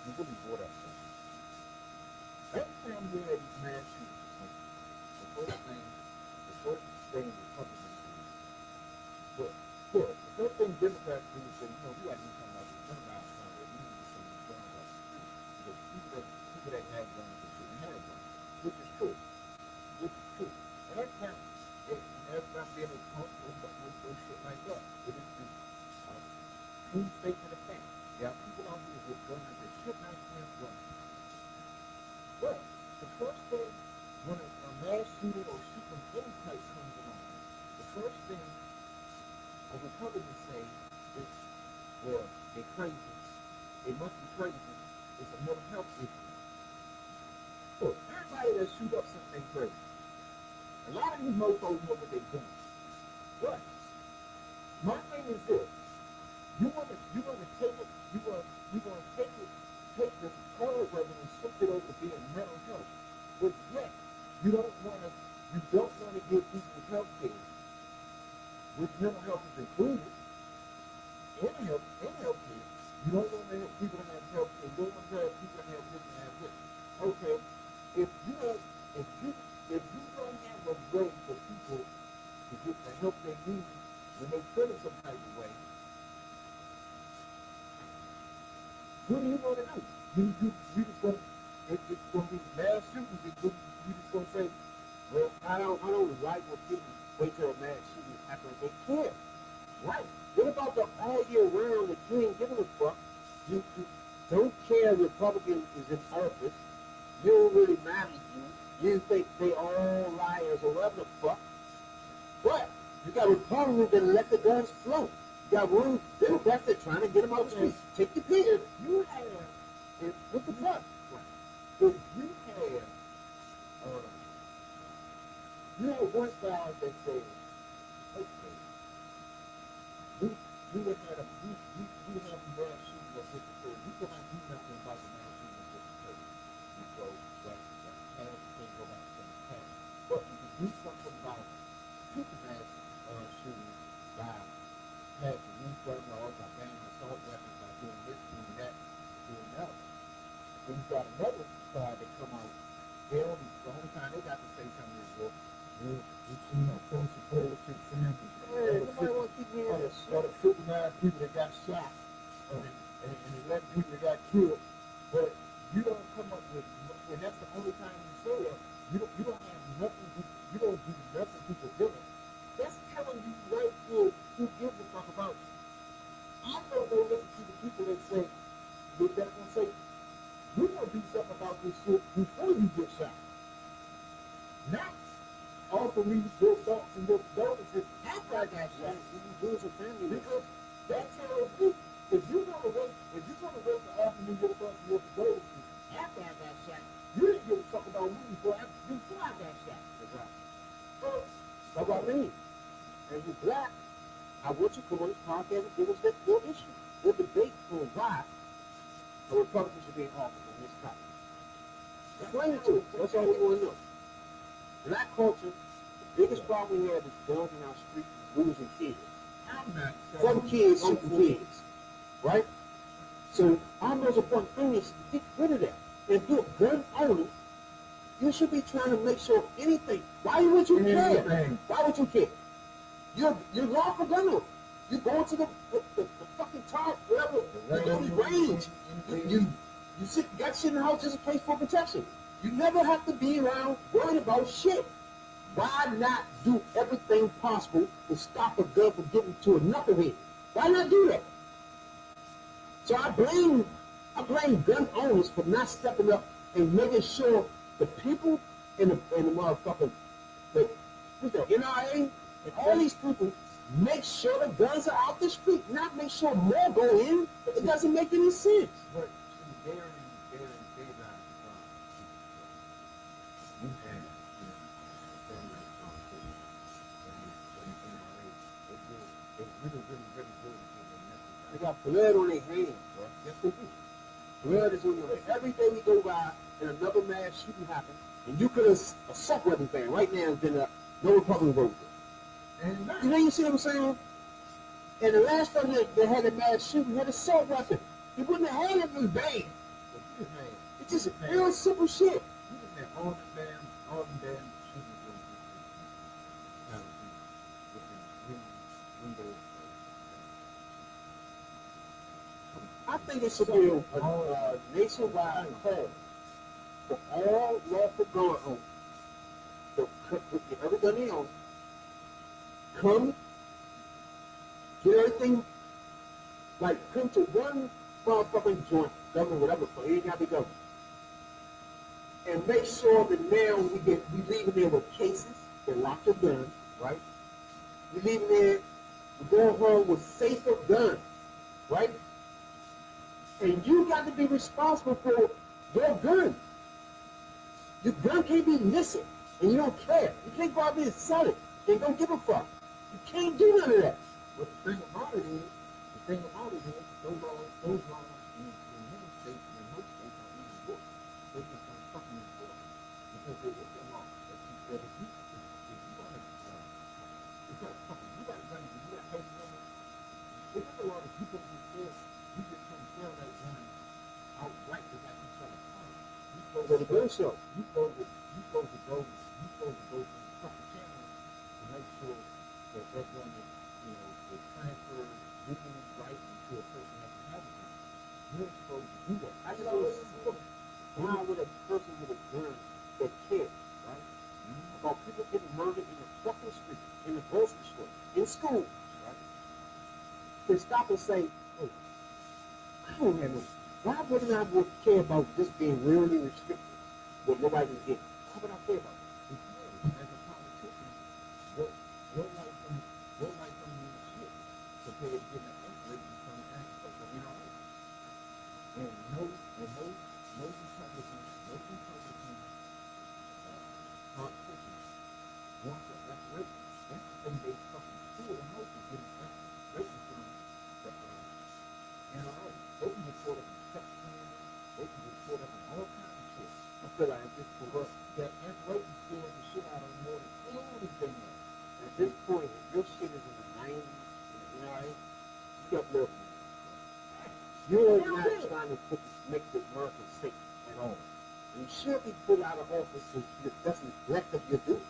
You really brought up something. Every time you had these mass shootings, the first thing Republicans do, the first thing Democrats do is say, you know, we got to do something about this gun violence somewhere. We need to send these guns off the street. Because people that have guns and shouldn't have guns, which is true. And that's not, that's not being a punk or shit like that. It is the true statement of fact. There are people out here with guns that should not have guns. But the first thing, when a mass shooting or shooting of any type comes along, the first thing a Republican say is, well, they're crazy. They must be crazy. It's a mental health issue. Look, everybody that shoot up something crazy. A lot of these mofos know what they're doing. But my thing is this: you want to take it, take the program and shift it over to being mental health. But yet you don't want to give people health care, which mental health is included. Any health care. You don't want to have people to have health care. You don't want to have people to have this and have this. Okay, if you don't have a way for people to get the help they need when they feel in some type of way, what are you going to do? You just going to, it's going to be mass shootings. You just going to say, well, I don't like when people wait till a mass shooting happens. They care. Right. What about the all year round that you ain't giving a fuck? You don't care Republican is in office. You don't really matter to you. You think they all liars or whatever the fuck. But you got Republicans that let the guns float. You got one Democrats that trying to get them out the street. Take your pick. if you have, What the fuck? if you have one side that says, okay, we have had we have mass shootings that hit the third. We cannot do nothing about the mass shootings that hit the third. So that's past, can't go back to the past. But you can do something about future mass shootings by passing refunds laws, by banning assault weapons, by doing this, doing that, doing that. Then you got another side that come out. The only time they got to say something is, well, you know, post bullshit scientists. Nobody want to keep hearing this shit. Or the 59 people that got shot, and the 11 people that got killed. But you don't come up with, and that's the only time you say that. You don't have nothing. You don't do nothing people doing. That's telling you right there who gives a fuck about you. I'm gonna go listen to the people that say that's gonna say we're gonna do something about this shit before you get shot. Not offer me your thoughts and your condolences after I got shot. You lose a family. Because that tells me if you're gonna wait to offer me your thoughts and your condolences after I got shot, you didn't give a fuck about me before I got shot. So What about me? And you black, I want you to come on this podcast and give us your issue. We'll debate on why a Republican should be in office on this topic. Explain it to us. That's all we want to know. Black culture, the biggest problem we have is guns in our streets, losing kids. I'm not Some kids shooting kids. Right? So our most important thing is get rid of that. If you're a gun owner, you should be trying to make sure anything. Why would you care? Why would you care? You're lawful gun owner. You go into the fucking top, whatever, the range. You got shit in the house just in case for protection. You never have to be around worrying about shit. Why not do everything possible to stop a gun from getting to a knucklehead? Why not do that? So I blame gun owners for not stepping up and making sure the people in the motherfucker that who's the NRA, and all these people make sure the guns are out the street, not make sure more go in. It doesn't make any sense. But see, they're not you had, they really good. They got blood on their hands, bro. Yes, they do. Blood is on your hands. Every day we go by and another mass shooting happens, and you could have assault weapon ban right now and been no Republican vote. And You know, you see what I'm saying? And the last time they had a mass shooting had an assault weapon. He wouldn't have had it been banned. It's just real simple shit. You just had all the damn shootings within windows. I think it should be a nationwide call for all lawful gun owners to get every gun they own, come, get everything, like, come to one motherfucking joint, government, whatever, for any gotta be government. And make sure that now we leaving there with cases, they lock your gun, right? We leaving there, we going home with safer guns, right? And you got to be responsible for your gun. Your gun can't be missing, and you don't care. You can't go out there and sell it, and don't give a fuck. You can't do none of that. But the thing about it is, those laws in many states and in most states are even worse. They just don't fucking enforce it. Because they look at law. Like you said, if you want to, it's not fucking, you got guns, you got heavy guns. It is a lot of people who say, you just can't sell that gun outright without you sell a car. You supposed Go to the gun show. You supposed to go to the proper channel to make sure that that gun is, is transferred legally right to a person that can have it. You're supposed to do that. I just always why would a person with a gun that cares, right? About people getting murdered in the fucking street, in the grocery store, in school, right? Can stop and say, hey, I don't have no. Why wouldn't I care about this being really restricted what nobody can get? Why would I care about it? As a politician, your life from the shit compared to getting an upgrade from the aspect of NRA. And no Republican politician wants to upgrade. That's the thing they fucking feel the most is getting upgrade from the NRA. They can get caught up in sex scandals. They can get caught up in all kinds of shit. I feel like at this point, That upgrade scares the shit out of them more than anything else. at this point, if your shit is in the 90s, you know, you got love. You're not trying to make the America safe at all. You should be put out of office if that's neglect of your duty.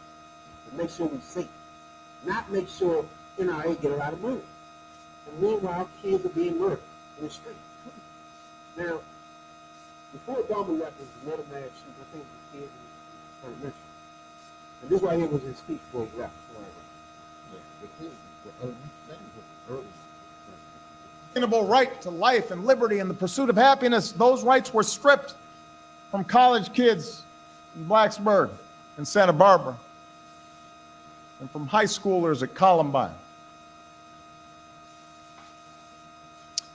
To make sure we're safe. Not make sure NRA get a lot of money. And meanwhile, kids are being murdered in the street. Now, before Obama left, there was another mass shooting. I think it was a kid in elementary. And this right here was his speech before he left. Inalienable right to life and liberty and the pursuit of happiness, those rights were stripped from college kids in Blacksburg and Santa Barbara and from high schoolers at Columbine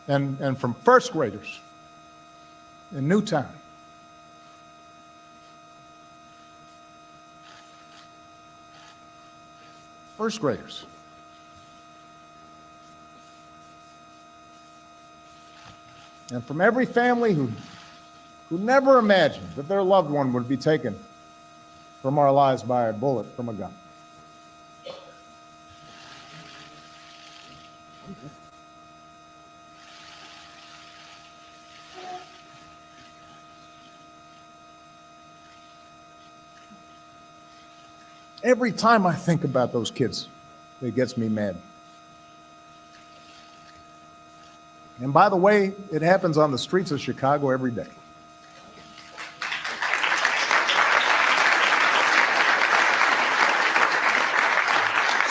and from first graders in Newtown. First graders. And from every family who never imagined that their loved one would be taken from our lives by a bullet from a gun. Every time I think about those kids, it gets me mad. And by the way, it happens on the streets of Chicago every day.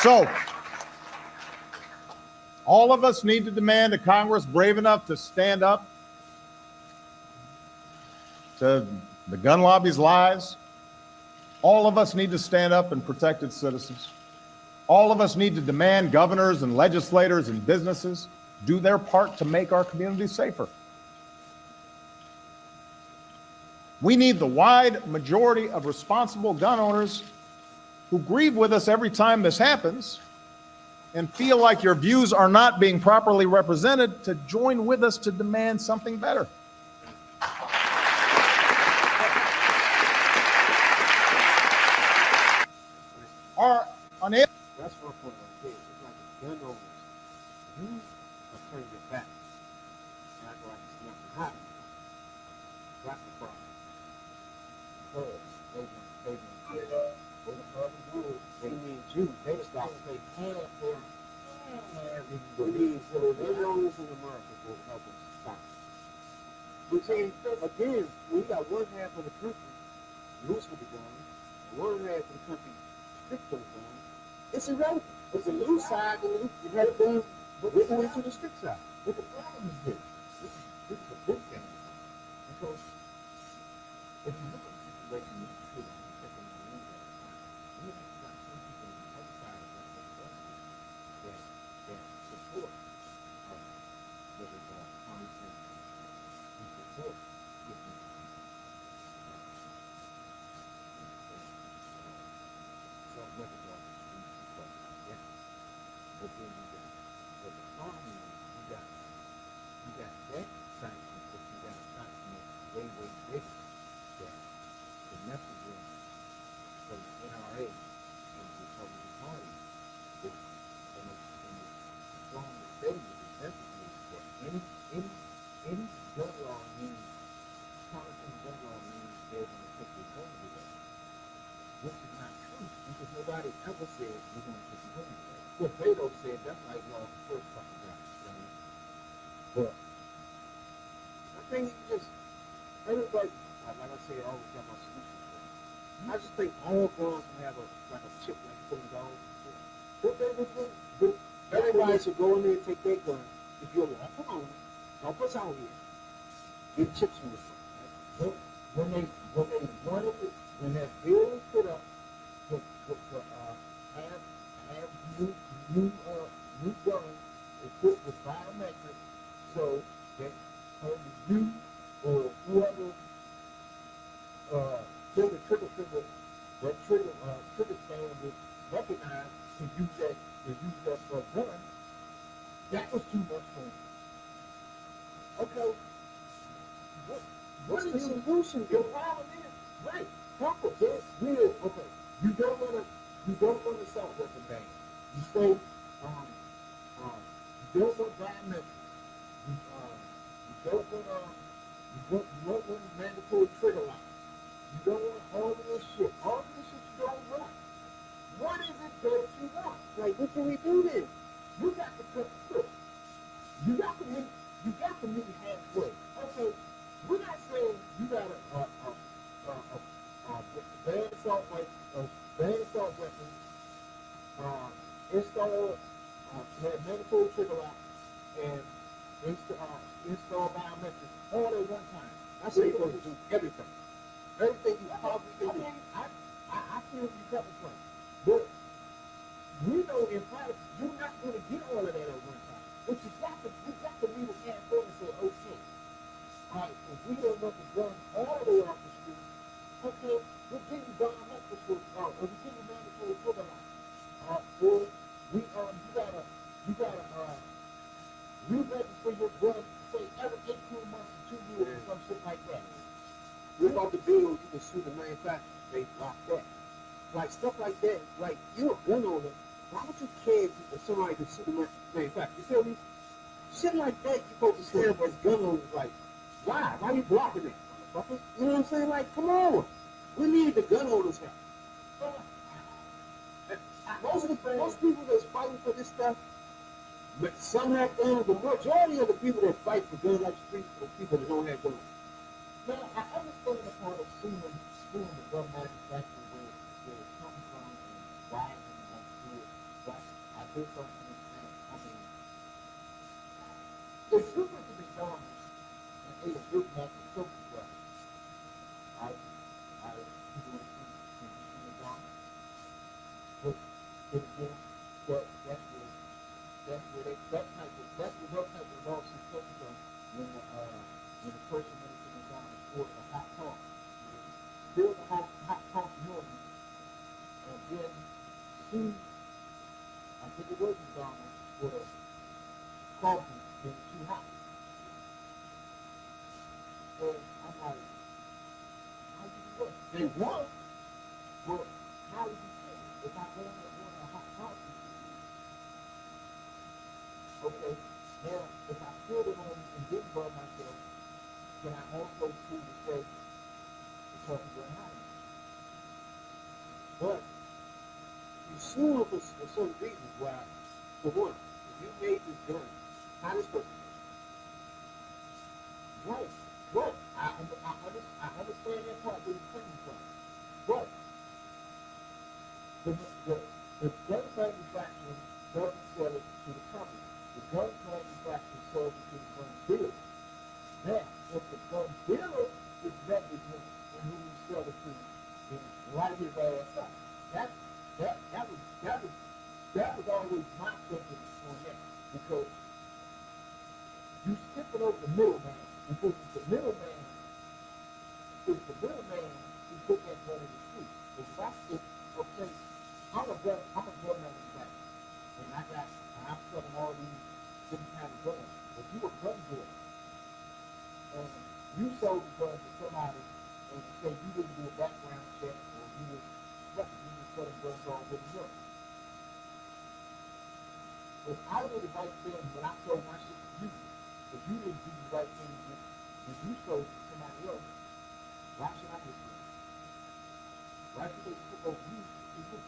So, all of us need to demand a Congress brave enough to stand up to the gun lobby's lies. All of us need to stand up and protect its citizens. All of us need to demand governors and legislators and businesses do their part to make our communities safer. We need the wide majority of responsible gun owners who grieve with us every time this happens and feel like your views are not being properly represented to join with us to demand something better. That's one point right there. It's like a gun owners. You are turning your back. And act like it's nothing happening. That's the problem. They mean Jews. They stop taking care of them. We need gun owners in America will help us stop. But see, again, we got one half of the country loose with the guns, and one half of the country strict with the guns. It's irrelevant. It's the loose side and you have guns written into the strict side. But the problem is this. This is a big thing. Because if you look at the situation in the city, you have got some people on the other side of that support what they call common sense and support different some methods of stuff like that. But then but the problem is you got that sanction, but you got a sanction that's way bigger that the messaging from the NRA and the Republican Party is in a strong statement. The message is that any gun law means common gun law means they're going to take your gun away, which is not true because nobody ever said we're going to take your gun away. What Beto said, that's like law first fucking guy. But I think you just, everybody, like I say, always got my solutions. I just think all guns can have a chip like putting dogs. But everybody should go in there and take their gun. If you're a lawful owner, don't put out here. Get chips in this one. When that bill was put up to have new guns equipped with biometrics, so that only you or whoever pull the trigger finger, that trigger stand was recognized to use that gun. That was too much for me. Okay. What's the solution? Your problem is right. Proper. It's real. Okay. You don't want to stop with the ban. You say you don't want biometrics. You don't want mandatory trigger lock. You don't want all of this shit. All of this shit you don't want. What is it that you want? Like, what can we do then? You got to cut the foot. You got to meet halfway. Okay, we're not saying you got a bad assault weapon, install mandatory trigger lock, and install biometrics all at one time. I say you're supposed to do everything. Everything you probably can do. I feel you coming from, but we know in private you're not going to get all of that at one time. But you got to meet a halfway and say, okay, all right, if we don't want the gun all the way off the street, okay, we'll give you biometrics or we'll give you mandatory trigger lock. Or you gotta re-register your gun, say every 18 months to 2 years or some shit like that. What about the bill you can sue the manufacturer? They block that. Like stuff like that. Like you're a gun owner. Why would you care if somebody can sue the manufacturer? You feel me? Shit like that you're supposed to stand up as gun owners. Like, why? Why are you blocking it, motherfucker? You know what I'm saying? Like, come on. We need the gun owners help. Most people that's fighting for this stuff, but some have guns. The majority of the people that fight for guns like street are people that don't have guns. Now, I understand the part of suing the gun manufacturer where it comes from and why and want to do it, but I do don't understand. I mean, if you went to McDonald's and ate a Big Mac with Coke bread, people would think McDonald's. But if But that's where that type of lawsuit comes from when the person went to McDonald's ordered a hot coffee, filled the hot coffee on me, and then sued, I think it was McDonald's, for the coffee being too hot. And I'm like, how did you what? They won. Well, how did you feel if I go in and order a hot coffee? Okay, now if I filled it on and didn't burn myself, can I also sue to say the coffee wasn't hot enough? But you sue for certain reasons. Why? For one, if you made this gun, how this person right. Right. I understand that part where you're coming from. But the gun manufacturer doesn't sell it to the company. The gun manufacturer sells it to the gun dealer. Now, if the gun dealer is negligent in who he sells it to, then light his ass up. That was always my thinking on that. Because you skipping over the middleman. Because it's the middleman who put that gun in the street. Okay, I'm a gun manufacturer, and I'm selling all these different kinds of guns. But you a gun dealer, and you sold the gun to somebody, and you say you didn't do a background check, or you just selling guns all over the world. If I did the right thing when I sold my shit to you, if you didn't do the right thing when you sold it to somebody else, why should I get it? Why should they put those you to you?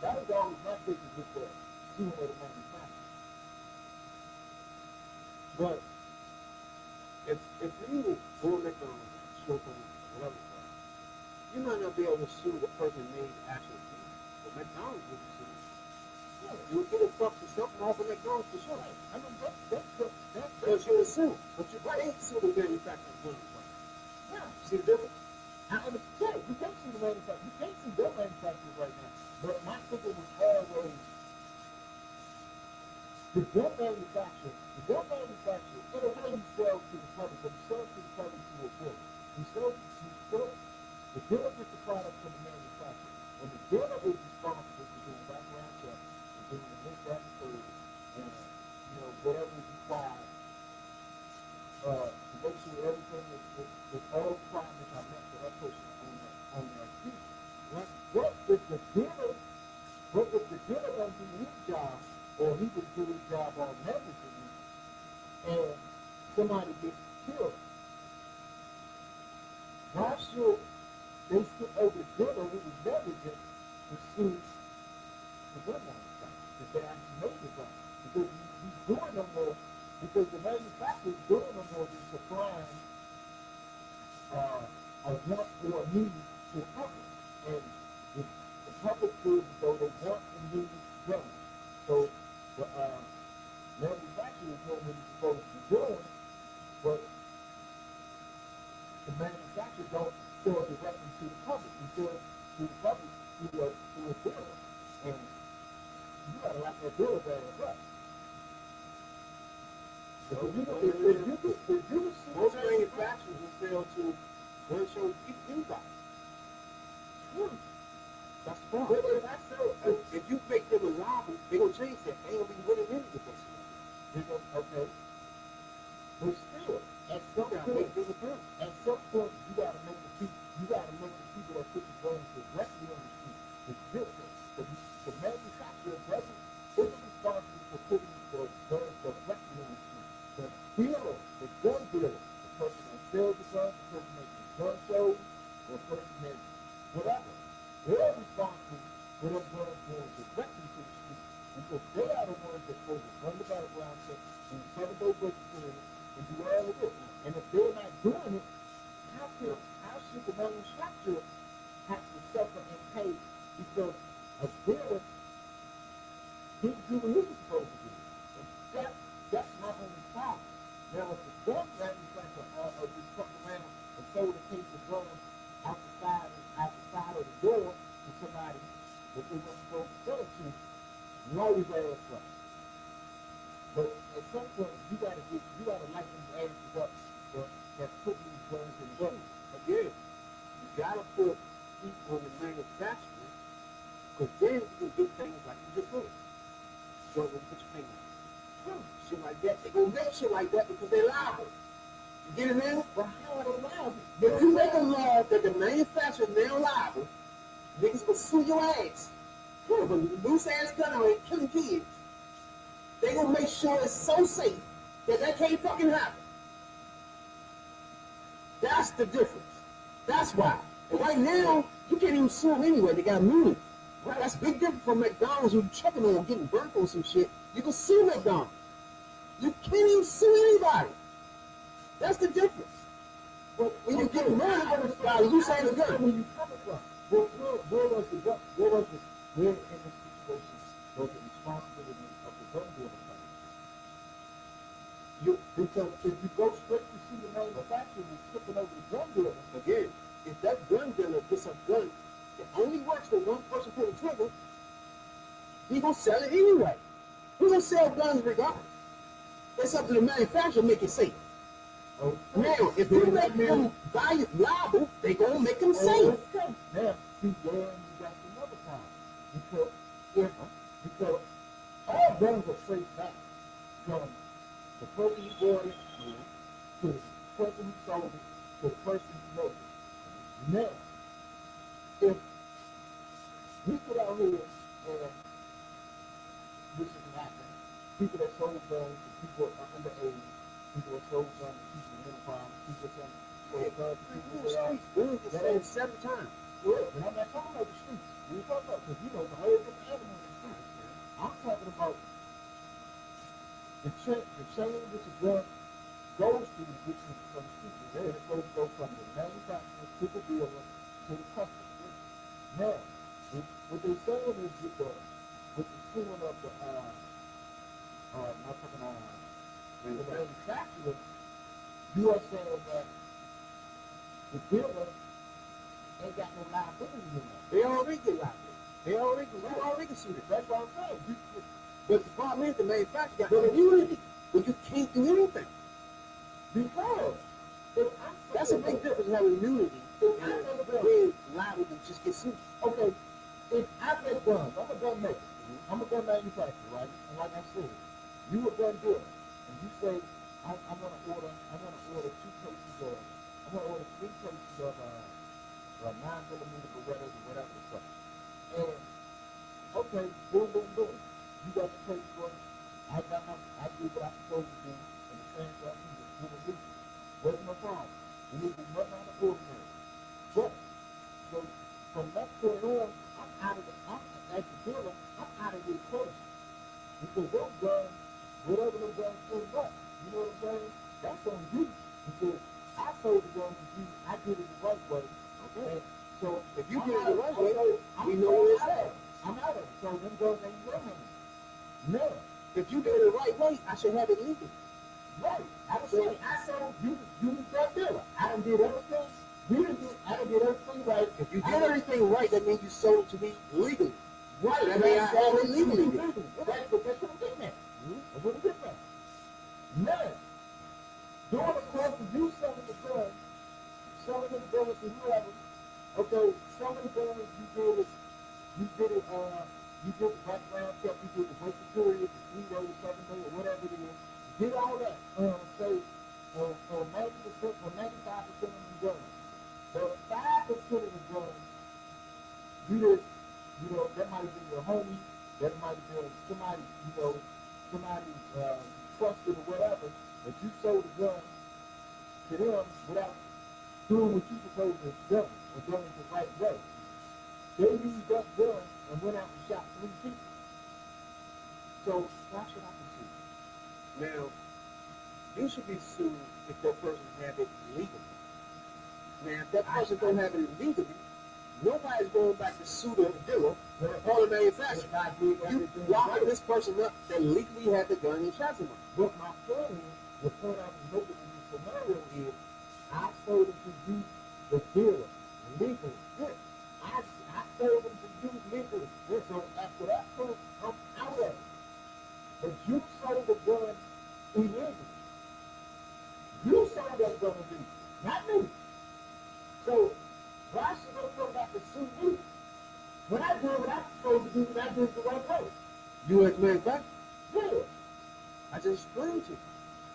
That was always my thinking with the suing of the manufacturer. But if you go make a short on whatever, you might not be able to sue the person who made the actual thing. But McDonald's will be sued. Yeah, you'll get a buck or something off of McDonald's for sure. I mean, that's because you're a sue. But you ain't sue the manufacturer of guns. Yeah, see the difference? I understand. You can't sue the manufacturer. You can't sue their manufacturers right now. But my thinking was always the gun manufacturer, in a way he sells to the public, but he sells to the public to a dealer. The dealer gets the product from the manufacturer. And the dealer is responsible for doing background checks, for doing the this, that, and third, and whatever is required to make sure everything is all requirements are met for that person on that street. What if the dealer doesn't do his job, or he just do his job all negligently, and somebody gets killed? Why should they skip over the dealer who was negligent to sue the gun manufacturer if they actually made the gun? Because he's doing no more, because the manufacturer is doing no more than supplying a want or a need to the public. And the public feels as though they want and need guns. So the manufacturer is doing what he's supposed to be doing, but the manufacturer don't sell directly to the public. He sells to the public through a dealer. And you gotta lock that dealer's ass up. Most manufacturers will sell to gun shows anybody. That's fine. If you make them reliable, they're going to change that. They ain't going to be winning any of this. Okay. But still, at some point, you got to make the people that put the guns directly on the street. The manufacturer isn't responsible for putting the guns directly on the street. The dealer, the gun dealer, the person that sells the guns, the person making gun shows, or the person that whatever, they're responsible for them guns going directly to the street, because they are the ones that's supposed to run the battleground check and cover those registrars and do all of this. And if they're not doing it, how should the manufacturer have to suffer and pay because a dealer didn't do what he was supposed to do? And that's my only problem. Now, if the gun manufacturer just fucked around and sold a case of guns out the side of the door to somebody that they weren't supposed to sell it to, Know his ass up. But at some point, you gotta lighten these asses up that put these guns in the gun. Again, you gotta put heat on the manufacturer, because then you can do things like you just said. So when you put your finger on shit like that, they gonna make shit like that because they're liable. You get it now? But how are they liable? If you make a law that the manufacturer now liable, niggas will sue your ass. With a loose ass gun on it, killing kids. They gonna make sure it's so safe that can't fucking happen. That's the difference. That's why. And right now, you can't even sue them anyway. They got immunity. Right? That's a big difference from McDonald's. You checking on getting burnt on some shit. You can sue McDonald's. You can't even sue anybody. That's the difference. But when you get murdered by a loose ass gun, Where you coming from? Where was the gun? Where in this situation was the responsibility of the gun dealer coming? Because if you go straight to see the manufacturer and skipping over the gun dealer, again, if that gun dealer gets a gun that only works for one person pulling the trigger, he gonna sell it anyway. He gonna sell guns regardless. It's up to the manufacturer to make it safe. Now, if you make them liable, they gonna make them safe. Okay. Now, see, then you got another problem. Because all guns are traced back from the person who bought it to the person who sold it to the person who made it. Now, if we get out here and this is happening, people that sold guns to people underage, people that sold guns to people in crime, people that sold guns to people that are Guns get sold 7 times. yeah, and I'm not talking about the streets. We're talking about, because it's a whole different animal in the streets. I'm talking about the chain which a gun goes to, which is from the streets. It goes from the manufacturer to the dealer to the customer. Now, what they're saying is with the suing of the manufacturer, you are saying that the dealer ain't got no liability in that. They already get liable. They already sue it. That's what I'm saying. But the problem is the manufacturer got no immunity. But you can't do anything. Because That's a big difference having immunity and being liable to just get sued. okay, if I make guns, I'm a gun maker. I'm a gun manufacturer, right? And like I said, you a gun dealer, and you say, I'm gonna order 3 cases of 9mm Berettas or whatever the fuck. And okay, boom, boom, boom. You got the paperwork. I did what I'm supposed to do, and the transaction was good and legal. Wasn't no problem. It was nothing out of ordinary. But so from that point on, as the dealer, I'm out of the equation. Because those guns, whatever those guns end up, you know what I'm saying? That's on you. Because I sold the guns to you, I did it the right way. Okay. So If you did it the right way, we know where it's at. I'm out of it. So them guns ain't running. No. If you did it the right way, I should have it legal. Right. I sold you was that dealer. I done did everything. I done did everything right. If you did everything right, that means you sold it to me legally. Right. That means I have it legally. That's what I'm getting at. That's what I'm getting at. Now, during the course of you selling the guns to whoever, okay, some of the guns you did the background check, you did the waiting period, the 3 days, 7 days, or whatever it is. Did all that, say, for 90% or 95% of the guns. But 5% of the guns, that might have been your homie, that might have been somebody, trusted or whatever, but you sold the gun to them without doing what you supposed to have done, or doing it the right way. They used that gun and went out and shot 3 people. So why should I be sued? Now, you should be sued if that person have it legally. Now, if that person don't have it legally, nobody's going back to sue the dealer or the manufacturer. You locking this person up that legally had the gun and shot him. But my point is, the point I was making in this scenario is, I sold it to you, the dealer, legally. I sold them to you legally. So after that point, I'm out of you sold the gun illegally. You sold that gun illegally, not me. So why should they come back and sue me? When I did what I'm supposed to do, when I did it the right way. You as a manufacturer? Yeah. I just explained to you.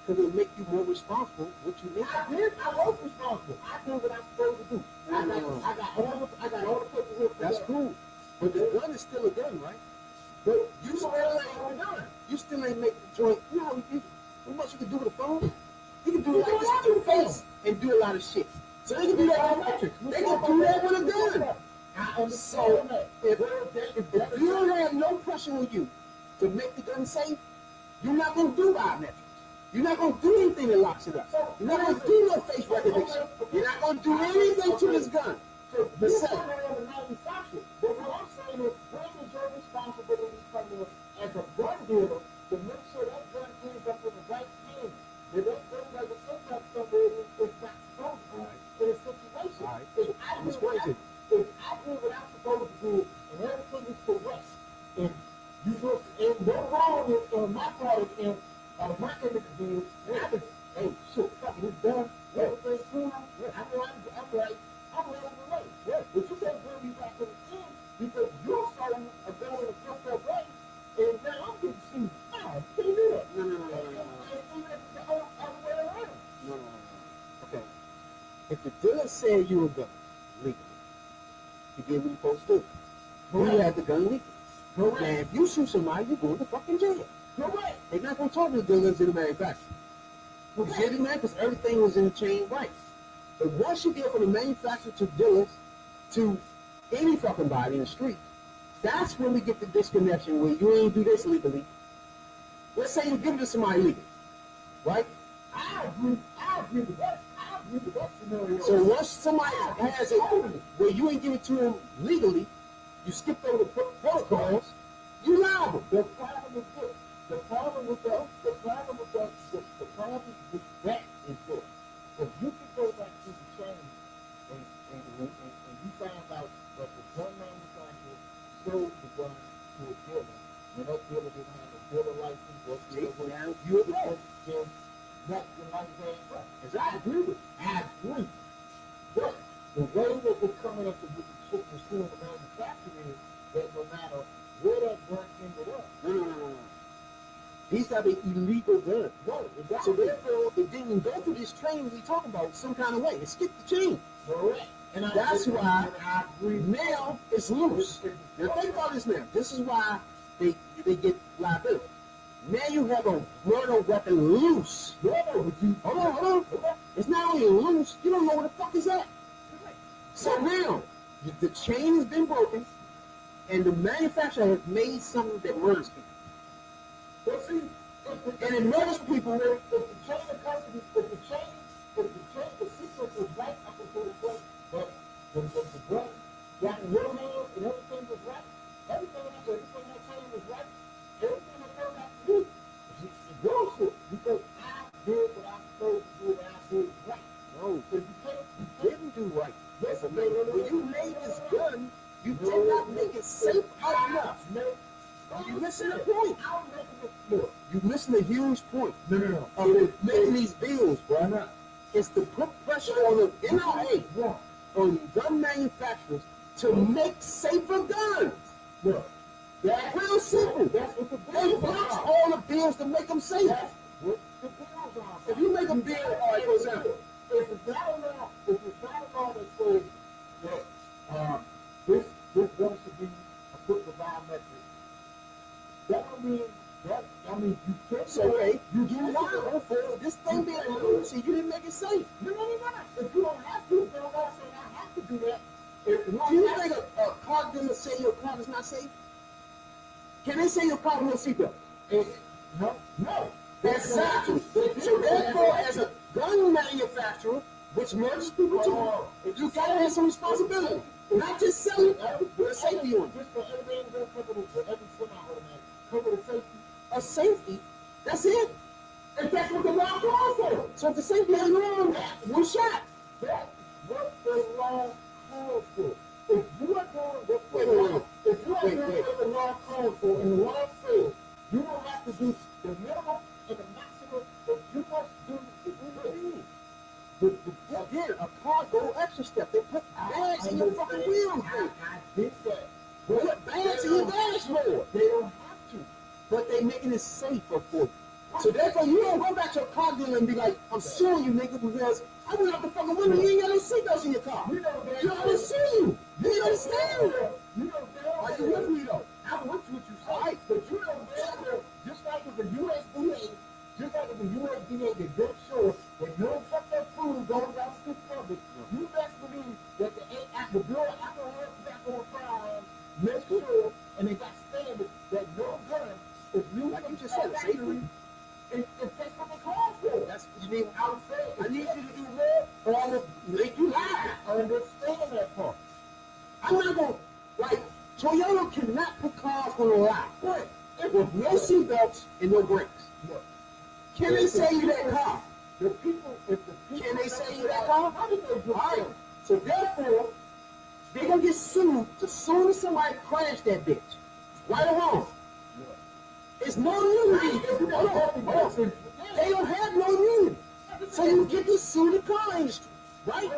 Because it'll make you more responsible what you make. I was responsible. I did what I'm supposed to do. I got all the paperwork. That's cool. But the gun is still a gun, right? But You still ain't done. You still ain't make the joint. You know how much you can do with a phone? You can do it like this with your face and do a lot of shit. So they can do that on metrics. They can do that with a gun. So if you don't have no pressure on you to make the gun safe, you're not going to do biometrics. You're not going to do anything that locks it up. You're not going to do no face recognition. You're not going to do anything to this gun. So you're saying the manufacturer. But what I'm saying is, when is your responsibility coming as a gun dealer to make sure that gun ends up in the right hands? That gun doesn't end up somewhere it's not supposed to be in a situation. All right. If I do what I'm supposed to do and everything is correct, and you do, and no wrong in my part and my end of the deal, and I can, hey, shit, fuck it, it's done. Everything's cool. I know I'm right. I'm right on the way. Yeah. But you can't bring me back to the end because you're starting a gun in a fucked up way, and now I'm getting sued. No, you can't do that. No. And the other way around. No. Okay. If the dealer said you were gun legally, you did what you're supposed to do. You had the gun legally. Correct. Now, if you shoot somebody, you're going to fucking jail. Correct. They're not going to talk to the dealers in the manufacturer. You get it, man? Because everything was in the chain right. But once you get from the manufacturer to dealers to any fucking body in the street, that's when we get the disconnection where you ain't do this legally. Let's say you give it to somebody legally, right? I agree with that. I agree with that scenario. So once somebody has it where you ain't give it to them legally, you skip over the protocols, you liable. The problem is this. The problem with that is this. If you can go back to the chain and you find out that the gun manufacturer sold the gun to a dealer, and that dealer didn't have a dealer license, or you agree, then that's the money they ain't right. Because I agree with you. I agree. But the way that they're coming up with the shit and suing the manufacturer is that no matter where that gun ended up, No. These are the illegal guns. no, So therefore, it didn't go through this train we talking about some kind of way. It skipped the chain. correct. And That's why I agree. now it's loose. Now think about this now. This is why they get liability. Now you have a murder weapon loose. No, but you Hold on. It's not only loose, you don't know where the fuck is at. So now, the chain has been broken, and the manufacturer has made something that murders people. But see, And it murders people. if the chain of custody, if the sequence was right up until the point that the gun got in your hands and everything was right, everything that chain was right, everything that came back to you, it's bullshit because I did what I'm supposed to do and I did it right. No, So you didn't do right. Yes, When you made this gun, you did not make it safe enough. You're missing the point. I'm making this look. You're missing a huge point No. of making these bills, bro. It's to put pressure on the NRA, on gun manufacturers, to make safer guns. Look, That's real simple. that's what the They bills box are. all the bills to make them safe. That's what the bills are. If you make a bill, all right, for example, If it's not a law that says that this gun should be equipped with biometrics, that don't mean you can't. so hey, you you do liable for this thing being loose and you didn't make it safe. No. If you don't have to, then I'm not saying I have to do that. If you Do don't you have think a car dealer say your car is not safe? Can they say your car has no seatbelt? no. Exactly. So therefore, as a gun manufacturer, which murders people too, you gotta have some responsibility. Not just sell it with a safety on it. Just for everything that's covered for every semi-automatic, cover the safety. A safety, that's it. And that's what the law calls for. So if the safety ain't wrong, one shot. That's what the law calls for. If you are doing what Wait. if you are doing what the law calls for, and the law says you don't have to do the but they making it safer for you. So therefore, you don't go back to a car dealer and be like, I'm suing you, nigga, because I went out the fucking window, you ain't got no seatbelts in your car. You know, man, I'm gonna sue you. You ain't understand? You know, Are you with me though? I'm with what you say. All right. But you know, man, just like if the USDA that don't show that no fucking food goes out to the public, you best believe that the Bureau of Alcohol, Tobacco, and Firearms make sure, and they got standards that no gun is used Like you just said, safety. if that's what they call for. That's what you need. I'm saying, I need you to do more, or I'm gonna make you lie. I understand that part. I'm not gonna, like, Toyota cannot put cars on a lot. Right. With no seatbelts and no brakes. Look, Can they sell you that car? the people, if the people Can they sell you that car? How did they do All right. that? So therefore, they're gonna get sued as soon as somebody crash that bitch. Right or wrong? It's no immunity. Hold on. They don't have no immunity. So you get to sue the car industry, right?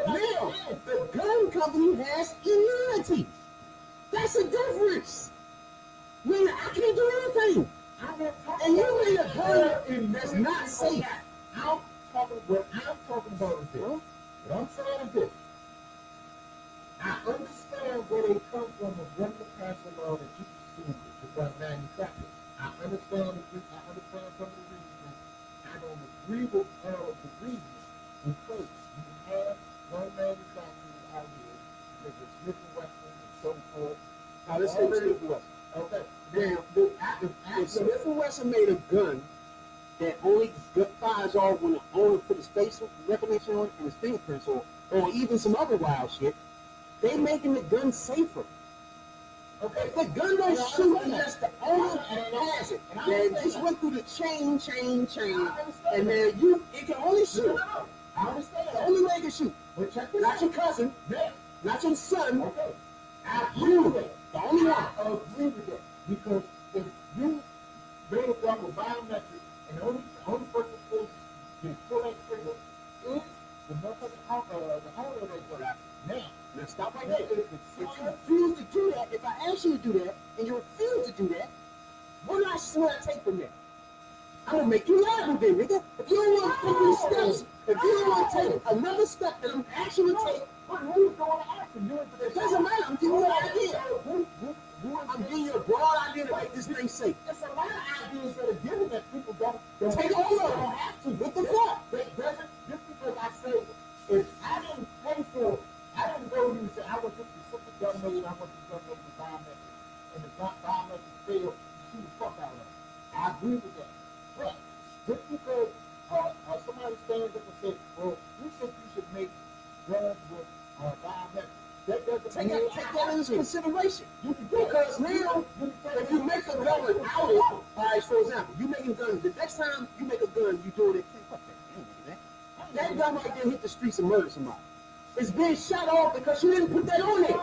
Now, the gun company has immunity. That's the difference. I mean, I can't do anything. And you made a gun that's not safe. What I'm talking about is this. What I'm saying is this. I understand where they come from of when to pass a law that you can sue to run manufacturers. I understand some of the reasons. I don't agree with all of the reasons because you have one manufacturer out here that is Smith & Wesson and so forth. Now, let's say Smith & Wesson. Okay. Now, if Smith & Wesson made a gun that only fires off when the owner put his face recognition on it and his fingerprints on, or even some other wild shit, they making the gun safer. Okay, if the gun don't shoot unless the owner has it. Then just went through the chain, and then it can only shoot. I understand. The only way it can shoot. But check this Not out. your cousin, not your son. Okay. I agree with it. The only one. I agree with that. Because if you made a gun with biometrics and the only person who can pull that trigger is the owner of that gun. Now Stop right there. If you refuse to do that, if I ask you to do that, and you refuse to do that, what do I swear I take from that? I'm gonna make you liable then, nigga. If you don't want to take these steps, if you don't want to take another step that I'm asking you to take, who's going to ask him? it doesn't matter. I'm giving you an idea. I'm giving you a broad idea to make this thing safe. There's a lot of ideas that are given that people don't Take all of them. don't have to. What the fuck? That doesn't, just because I say, if I didn't pay for it, I didn't go to you and say, I want this specific gun made, I want this gun made with biometrics, and the biometrics fail, shoot the fuck out of it. I agree with that. But just because somebody stands up and says, well, we think you should make guns with biometrics, that doesn't Take mean that into consideration. Because now, if you make a gun without it, all right, for example, you making guns, the next time you make a gun, you doing it, fuck that, that gun right there hit the streets and murder somebody. It's being shut off because you didn't put that on there.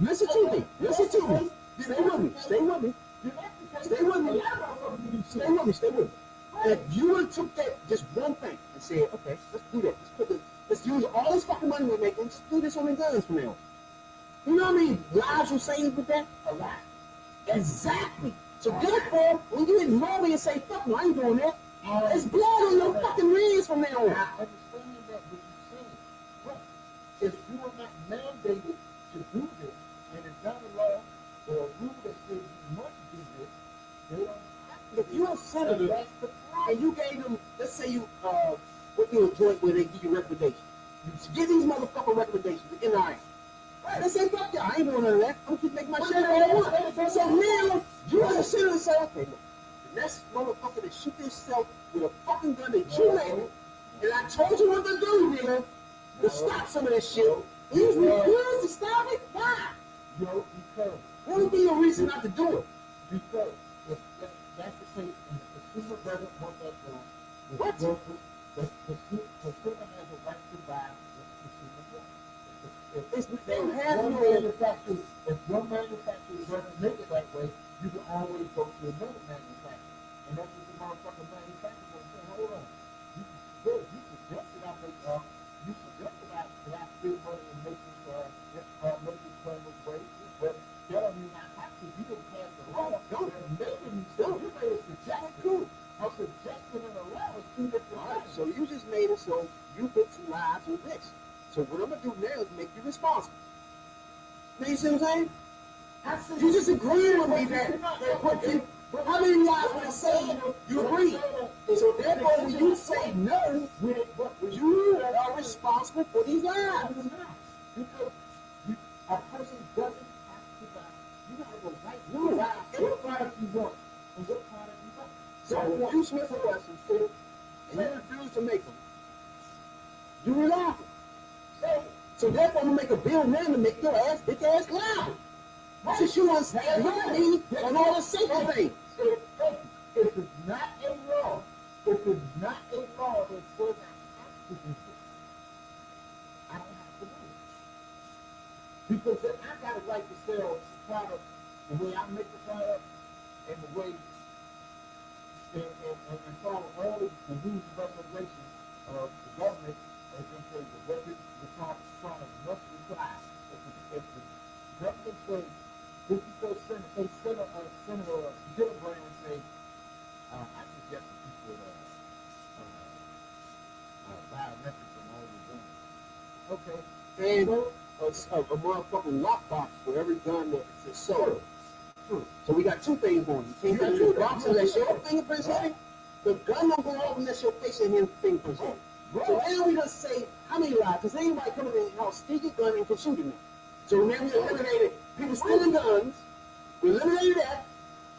Listen to me. Listen to me. Stay with me. Stay with me. Stay with me. Stay with me. Stay with me. If you would have took that just one thing and said, okay, let's do that. Let's use all this fucking money we're making. Just do this on the guns from now on. You know how many lives you save with that? A lot. Exactly. So therefore, when you ignore me and say, fuck no, I ain't doing that, it's blood on your fucking hands from now on. I understand that what you're saying. But if you are not mandated to do this, and it's not a law or a rule that says you must do this, they don't have to. If you're a senator and you gave them, let's say you put you a joint where they give you recommendations. You give these motherfucking recommendations, the NRA. Right, they say, fuck yeah, I ain't doing none of that. I'm gonna keep making my shit all I want. So now, you as a senator say, okay, look, the next motherfucker that shoot himself with a fucking gun that you made, and I told you what to do, nigga, to stop some of this shit. You refuse to stop it? Why? Yo, because What would be your reason not to do it? Because if that's the case, and the consumer doesn't want that gun, What? the consumer has a right to buy what the consumer wants. They don't have no. If one manufacturer doesn't make it that way, you can always go to another manufacturer. And that's what the motherfucking manufacturer will say, hold on. You suggested I spend money and make this gun this way, but that don't mean I have to. You didn't pass the law. so you put some lives on this. So what I'm gonna do now is make you responsible. Now you see what I'm saying? You just agreed with me that what you, how many lives would I say you agree? So therefore, when you say no, you are responsible for these lives. Because a person doesn't have to die. You have the right to die. What product you want and what product you want. So you Smith a question, too, and you refuse to make them. You rely. So therefore, I'm gonna make a bill now to make your ass, bitch ass loud. Since you want to me on all the safety things. If it's not a law, that says I have to do it, I don't have to do it. Because then I got a right to sell the product the way I make the product and the way and follow all the rules and regulations of the government as they say what the product must reply. If the government says 50%, they Senator Gillibrand say, I suggest that you put biometrics on all your guns. Okay. And a motherfucking lockbox for every gun that's sold. So we got two things going. You can't got two boxes unless your fingerprints on it. The gun don't go off unless your face and his fingerprints on it. So now we just say how many lives? Because anybody coming in the house, steal your gun and can shoot it now. So now we eliminated people stealing guns. We eliminated that.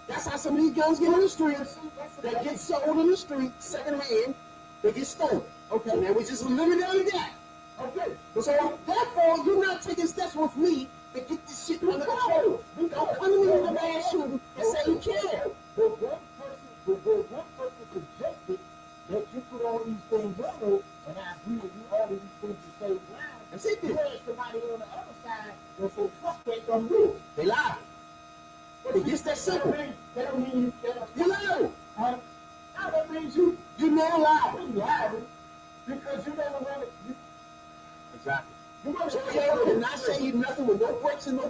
That's how some of these guns get on the streets. They get sold in the street, secondhand. They get stolen. Okay. So now we just eliminated that. Okay. So therefore, you're not taking steps with me to get this shit under control. Don't come to me with a bad shooting and say you care. But one person suggested that you put all these things on there, and I agree with you, all of these things to save lives. That's it. You had somebody on the other side that said, fuck that, don't do it. They lie. It's just that simple. That don't mean You lie. Huh? No, that means you never lie. liable because you never want it. Exactly. You want So to they cannot say you nothing with no breaks and no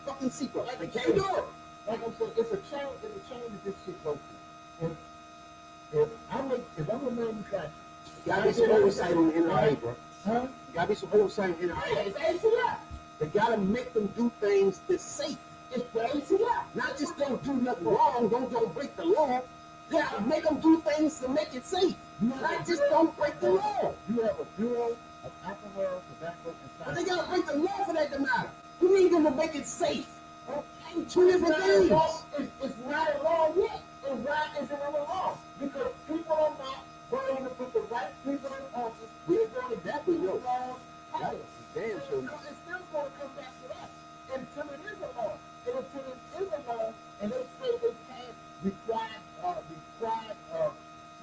fucking secret. They can't do it. Like I'm saying, it's a chain that this shit goes through. If I'm a manufacturer, Gotta be some oversight on the NRA, bro. huh? Gotta be some oversight on the NRA. It's ACF. They gotta make them do things that's safe. It's the ACF. Not just don't do nothing wrong, don't break the law. They gotta make them do things to make it safe. Not just don't break the law. You have a Bureau of Alcohol, Tobacco, and But they Science. gotta break the law for that to matter. We need them to make it safe. Okay, Two different things. It's not a law yet. And why isn't it a law? Because people are not going to put the right people in office. We're going to That we know. laws. That is damn sure. It's still going to come back to that until it is a law. And until it is a law, and they say they can't required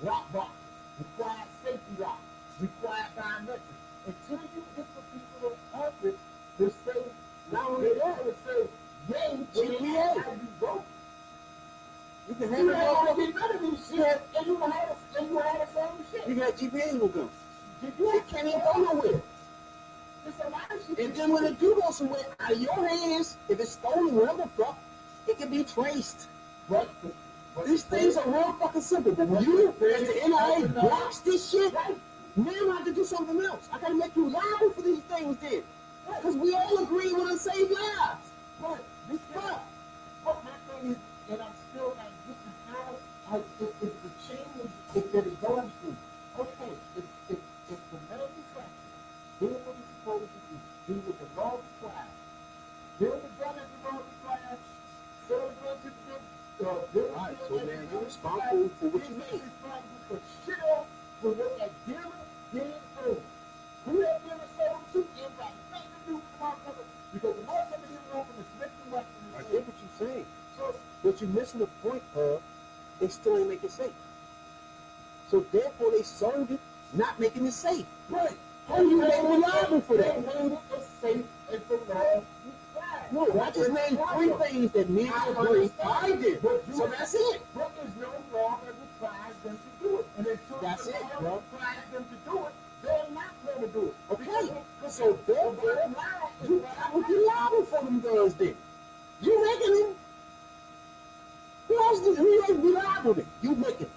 lock boxes, required safety locks, required biometrics. Until you get the people in office to say, not only that, to say, yay, GPA. how you vote. You can You have had all it. these other these shit, and you had the same shit. You got GPA will go. You It can't even go nowhere. It's a lot of shit. And then when it do go somewhere out of your hands, if it's stolen, whatever the fuck, it can be traced. But These things are real fucking simple. But when you, as the NRA, blocks this shit, now I have to do something else. I gotta make you liable for these things then. Because we all agree we're gonna save lives. But this guy, but my thing is, and I'm still not getting how it's the change that it goes through. Okay, if the manufacturer did what he's supposed to do what the law requires, build the gun as the law requires, sell the gun to the Alright, so man, you're responsible for what you make. responsible for shit off for what that dealer did earlier. Who that dealer sold to, it got nothing to do with the motherfucker, because the motherfucker didn't open the Smith & Wesson. I get what you're saying. So, But you're missing the point of they still ain't make it safe. So therefore they sold it, not making it safe. right. How you made me liable for They that? made it as safe as the law required. No, I just named three things that me and agree I did. So that's it. But there's no law that requires them to do it. And until That's the it, law bro. requires them to do it, they're not going to do it. Okay. So therefore, you would be liable for them guns then. You making them. Who else be liable then? You making them.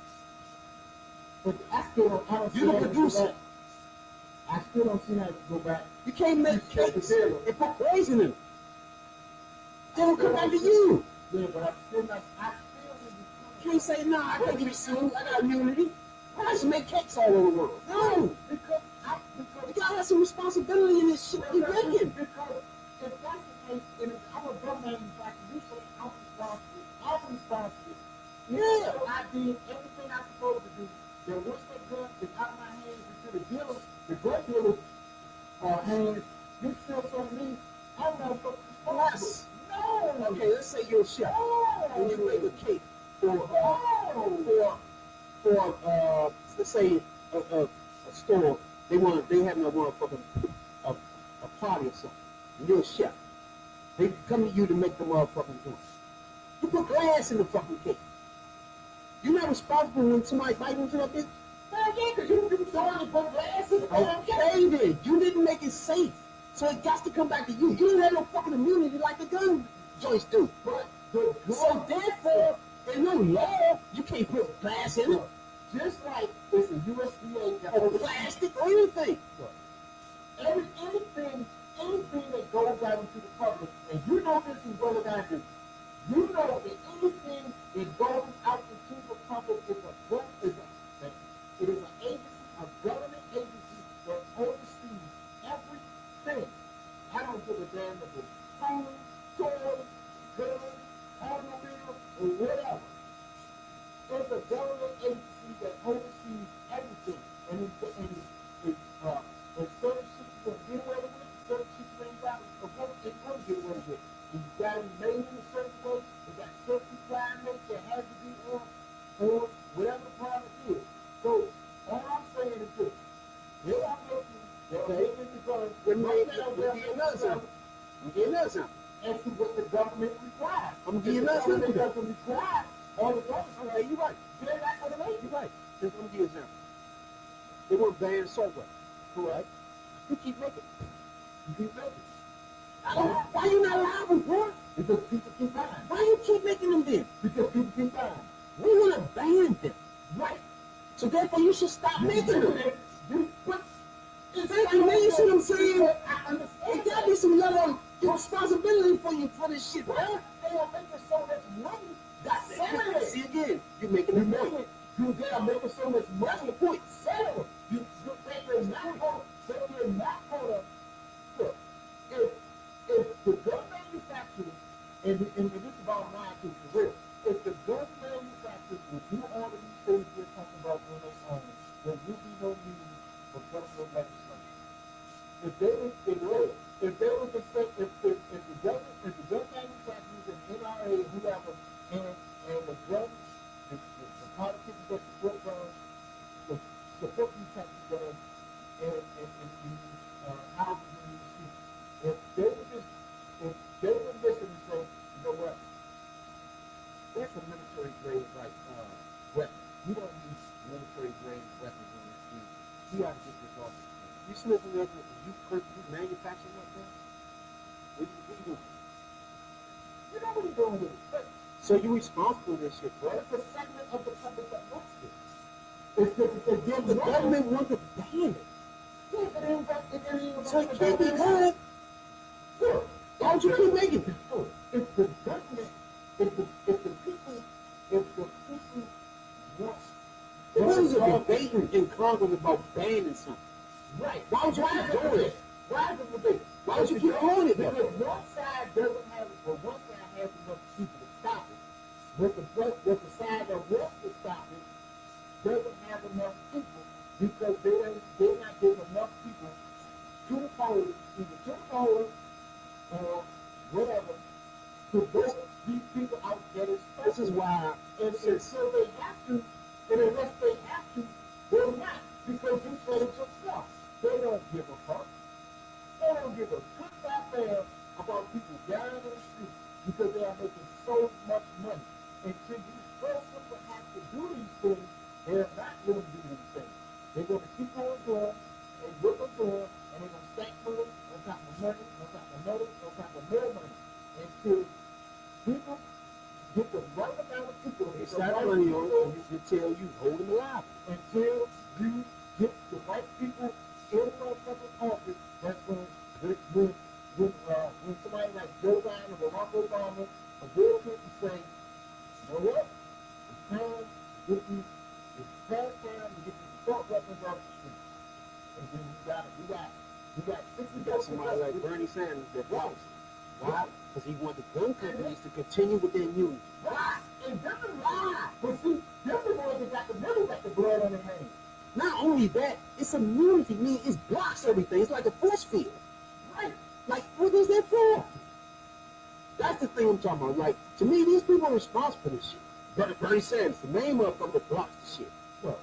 But I still don't You the producer. still don't see how you go back. You can't make cakes and put poison in them. They don't come back to you. Yeah, but I'm still not. I still You can't say, nah, I can't give you some. I got immunity. I should make cakes all over the world. No. because You gotta have some responsibility in this shit you're making. Because if that's the case, and if I'm a gun manufacturer, you say I'm responsible. I'm responsible. Yeah. I did everything I'm supposed to do. Then once that gun is out of my hands into the dealer, the drug dealer's hands, you still telling me I'm not responsible. Yes. No. Okay, let's say you're a chef. And you make a cake for let's say a store. They having a motherfucking a party or something. And you're a chef. They come to you to make the motherfucking joint. You put glass in the fucking cake. You're not responsible when somebody bites into that bitch. Hell yeah, because you throwing it put glass in the damn cake. Okay then, you didn't make it safe. So it got to come back to you. You don't have no fucking immunity like the gun joints do. But So therefore, in no law, you can't put glass in it. just like it's a USDA that Or plastic or anything. anything that goes out into the public, and you know this as well as I do, you know that anything that goes out into the public is it is an agency, a government agency that oversees everything. I don't give a damn if it's food, toys, guns, automobile, or whatever. It's a government agency that oversees everything, and certain shit you can get away with, certain shit you ain't got to get away with. You got it made in a certain way, you got certain requirements that has to be on whatever the product is. So all I'm saying is this: they are making the guns. I'm getting another something. As to what the government requires. I'm gonna give you If the another government example. doesn't require all the guns. Okay, you're right. They're not going to make it. You're right. Just let me give you an example. They want to ban software. Correct. You keep making it. You keep making. Why you not liable, bro? Because people keep buying. Why you keep making them then? Because people keep buying. We want to ban them. Right. So therefore you should stop making them. Thank you, man. You see what I'm saying? I understand. There gotta be some level of responsibility for you for this shit, bro. They are making so much money. That's Sell it. it. See again, you're making a point. They are making so much money. That's the point. Sell it. They're not going to look. If the gun manufacturers, and this is bottom line to for real, if the gun manufacturers will do all of these things we're talking about on their own, there will be no need for government legislation. If they would say, if the gun manufacturers and NRA, whoever, and the guns, the politicians that support guns, support these types of guns, and houses in these streets, if they would listen and say, you know what, there's a military grade weapon. We don't need military grade weapons on the street. We ought to get this off. You smoking that? You manufacturing that gun? What you doing? You know what he's doing with it. But So you responsible for this shit, bro? it's a segment of the public that wants this. It's because The government wants to ban it. Yeah, but it ain't about So it can't be good. Look, Why don't you keep making it? if the government, if the people want, There was a debate in Congress about banning something. right? Why would you keep doing it? Why is it debate? Why would you keep doing it, though? Because one side doesn't have, or one side has enough people to stop it, but the side that wants to stop it doesn't have enough people because they're not getting enough people to the polls, either to the polls or whatever, to vote these people out that is. This is why And so they have to, and unless they have to, they're not, because you said it yourself. They don't give a fuck. They don't give a good goddamn about people down in the street because they are making so much money. And to these persons that have to do these things, they're not going to do these things. They're going to keep on doing and what they're doing, and they're going to stack money on top of money, on top of money, on top of more money. Until people get the right amount of people. it's that money on it, and you tell you hold them alive. Until you get the right people every motherfucking office that's when somebody like Joe Biden or Barack Obama or Bill Clinton say, you know what? It's time to get these, it's past time to get these assault weapons off the street. And then we got 60 somebody like Bernie Sanders that blocks it. Why? Because he wants the gun companies to continue with their immunity. right. And them the lie. But see, them the ones that really got the blood on their hands. Not only that, it's immunity. I mean, it blocks everything. It's like a force field. Right. Like, what is that for? That's the thing I'm talking about. Like, to me, these people are responsible for this shit. But Bernie Sanders, the main motherfucker that blocks the shit. Well,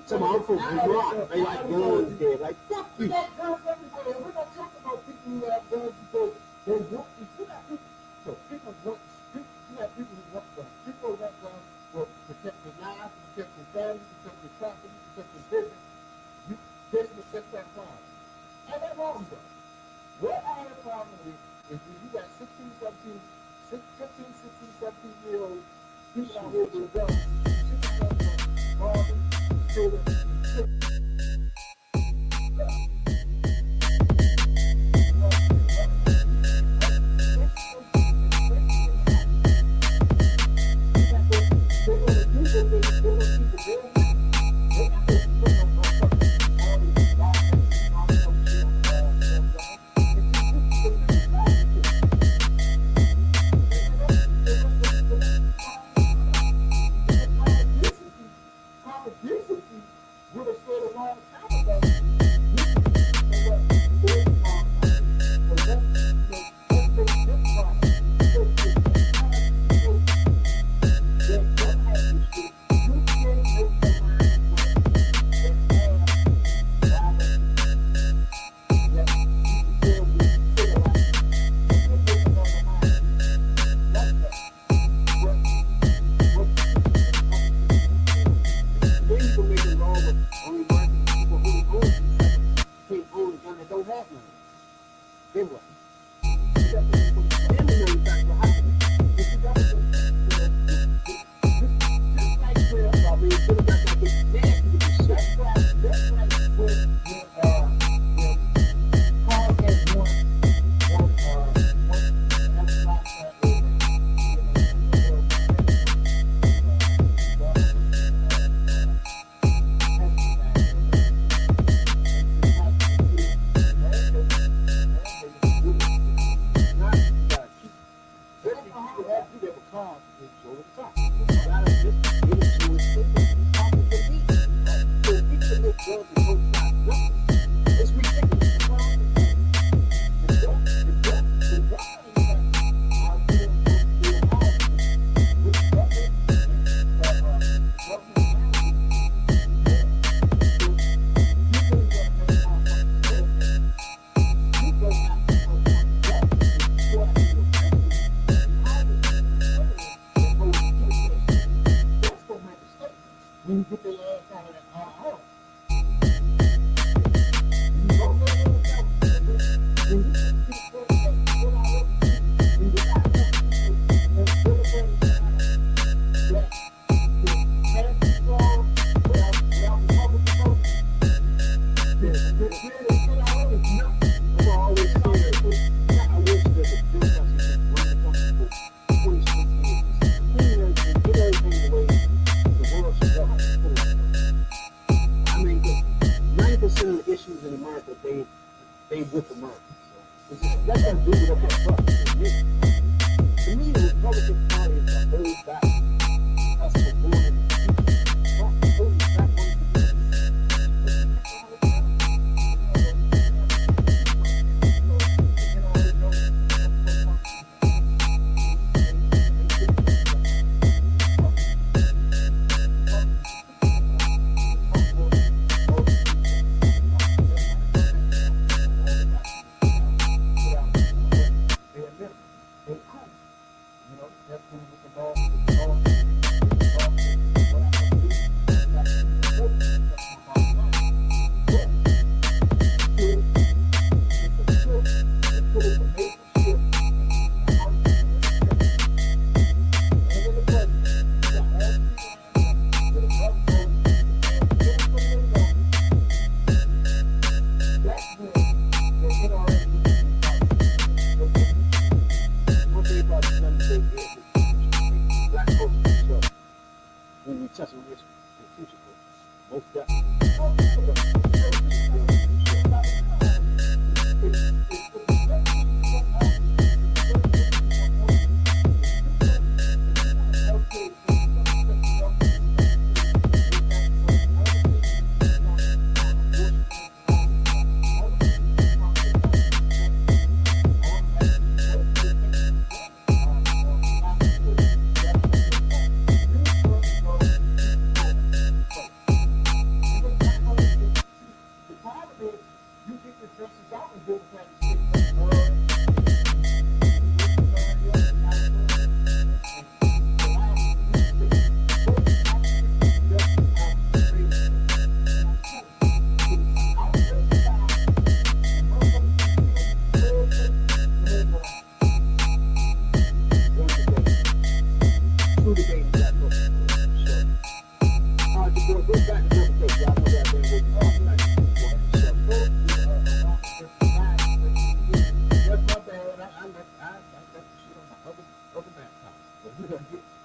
Some I'm from Iraq. They like guns there. Like, fuck we you. got guns everywhere. We're not talking about people who have guns because they want to. You got people. So people want. You got people who want guns. People who want guns will protect their lives, protect their family, protect their property, protect their business. You business that's that problem. And that's wrong though. What I have a problem with is when you got 15, 17 year olds people out here with guns, touch on this in the future, but most definitely.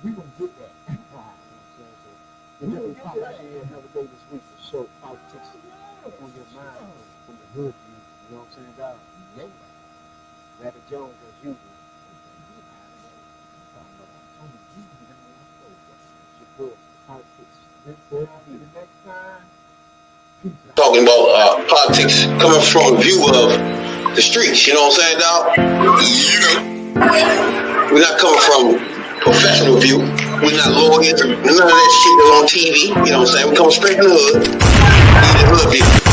We gonna get that. And then we pop out here another day this week to show politics on your mind from the hood view. You know what I'm saying, dog? Rabbit Jones as usual. It's your boy, politics. Until the next time. Talking about politics coming from a view of the streets, you know what I'm saying, dog? You know, we're not coming from professional view. We're not lawyers, none of that shit that's on TV, you know what I'm saying? We come straight from the hood, the hood view.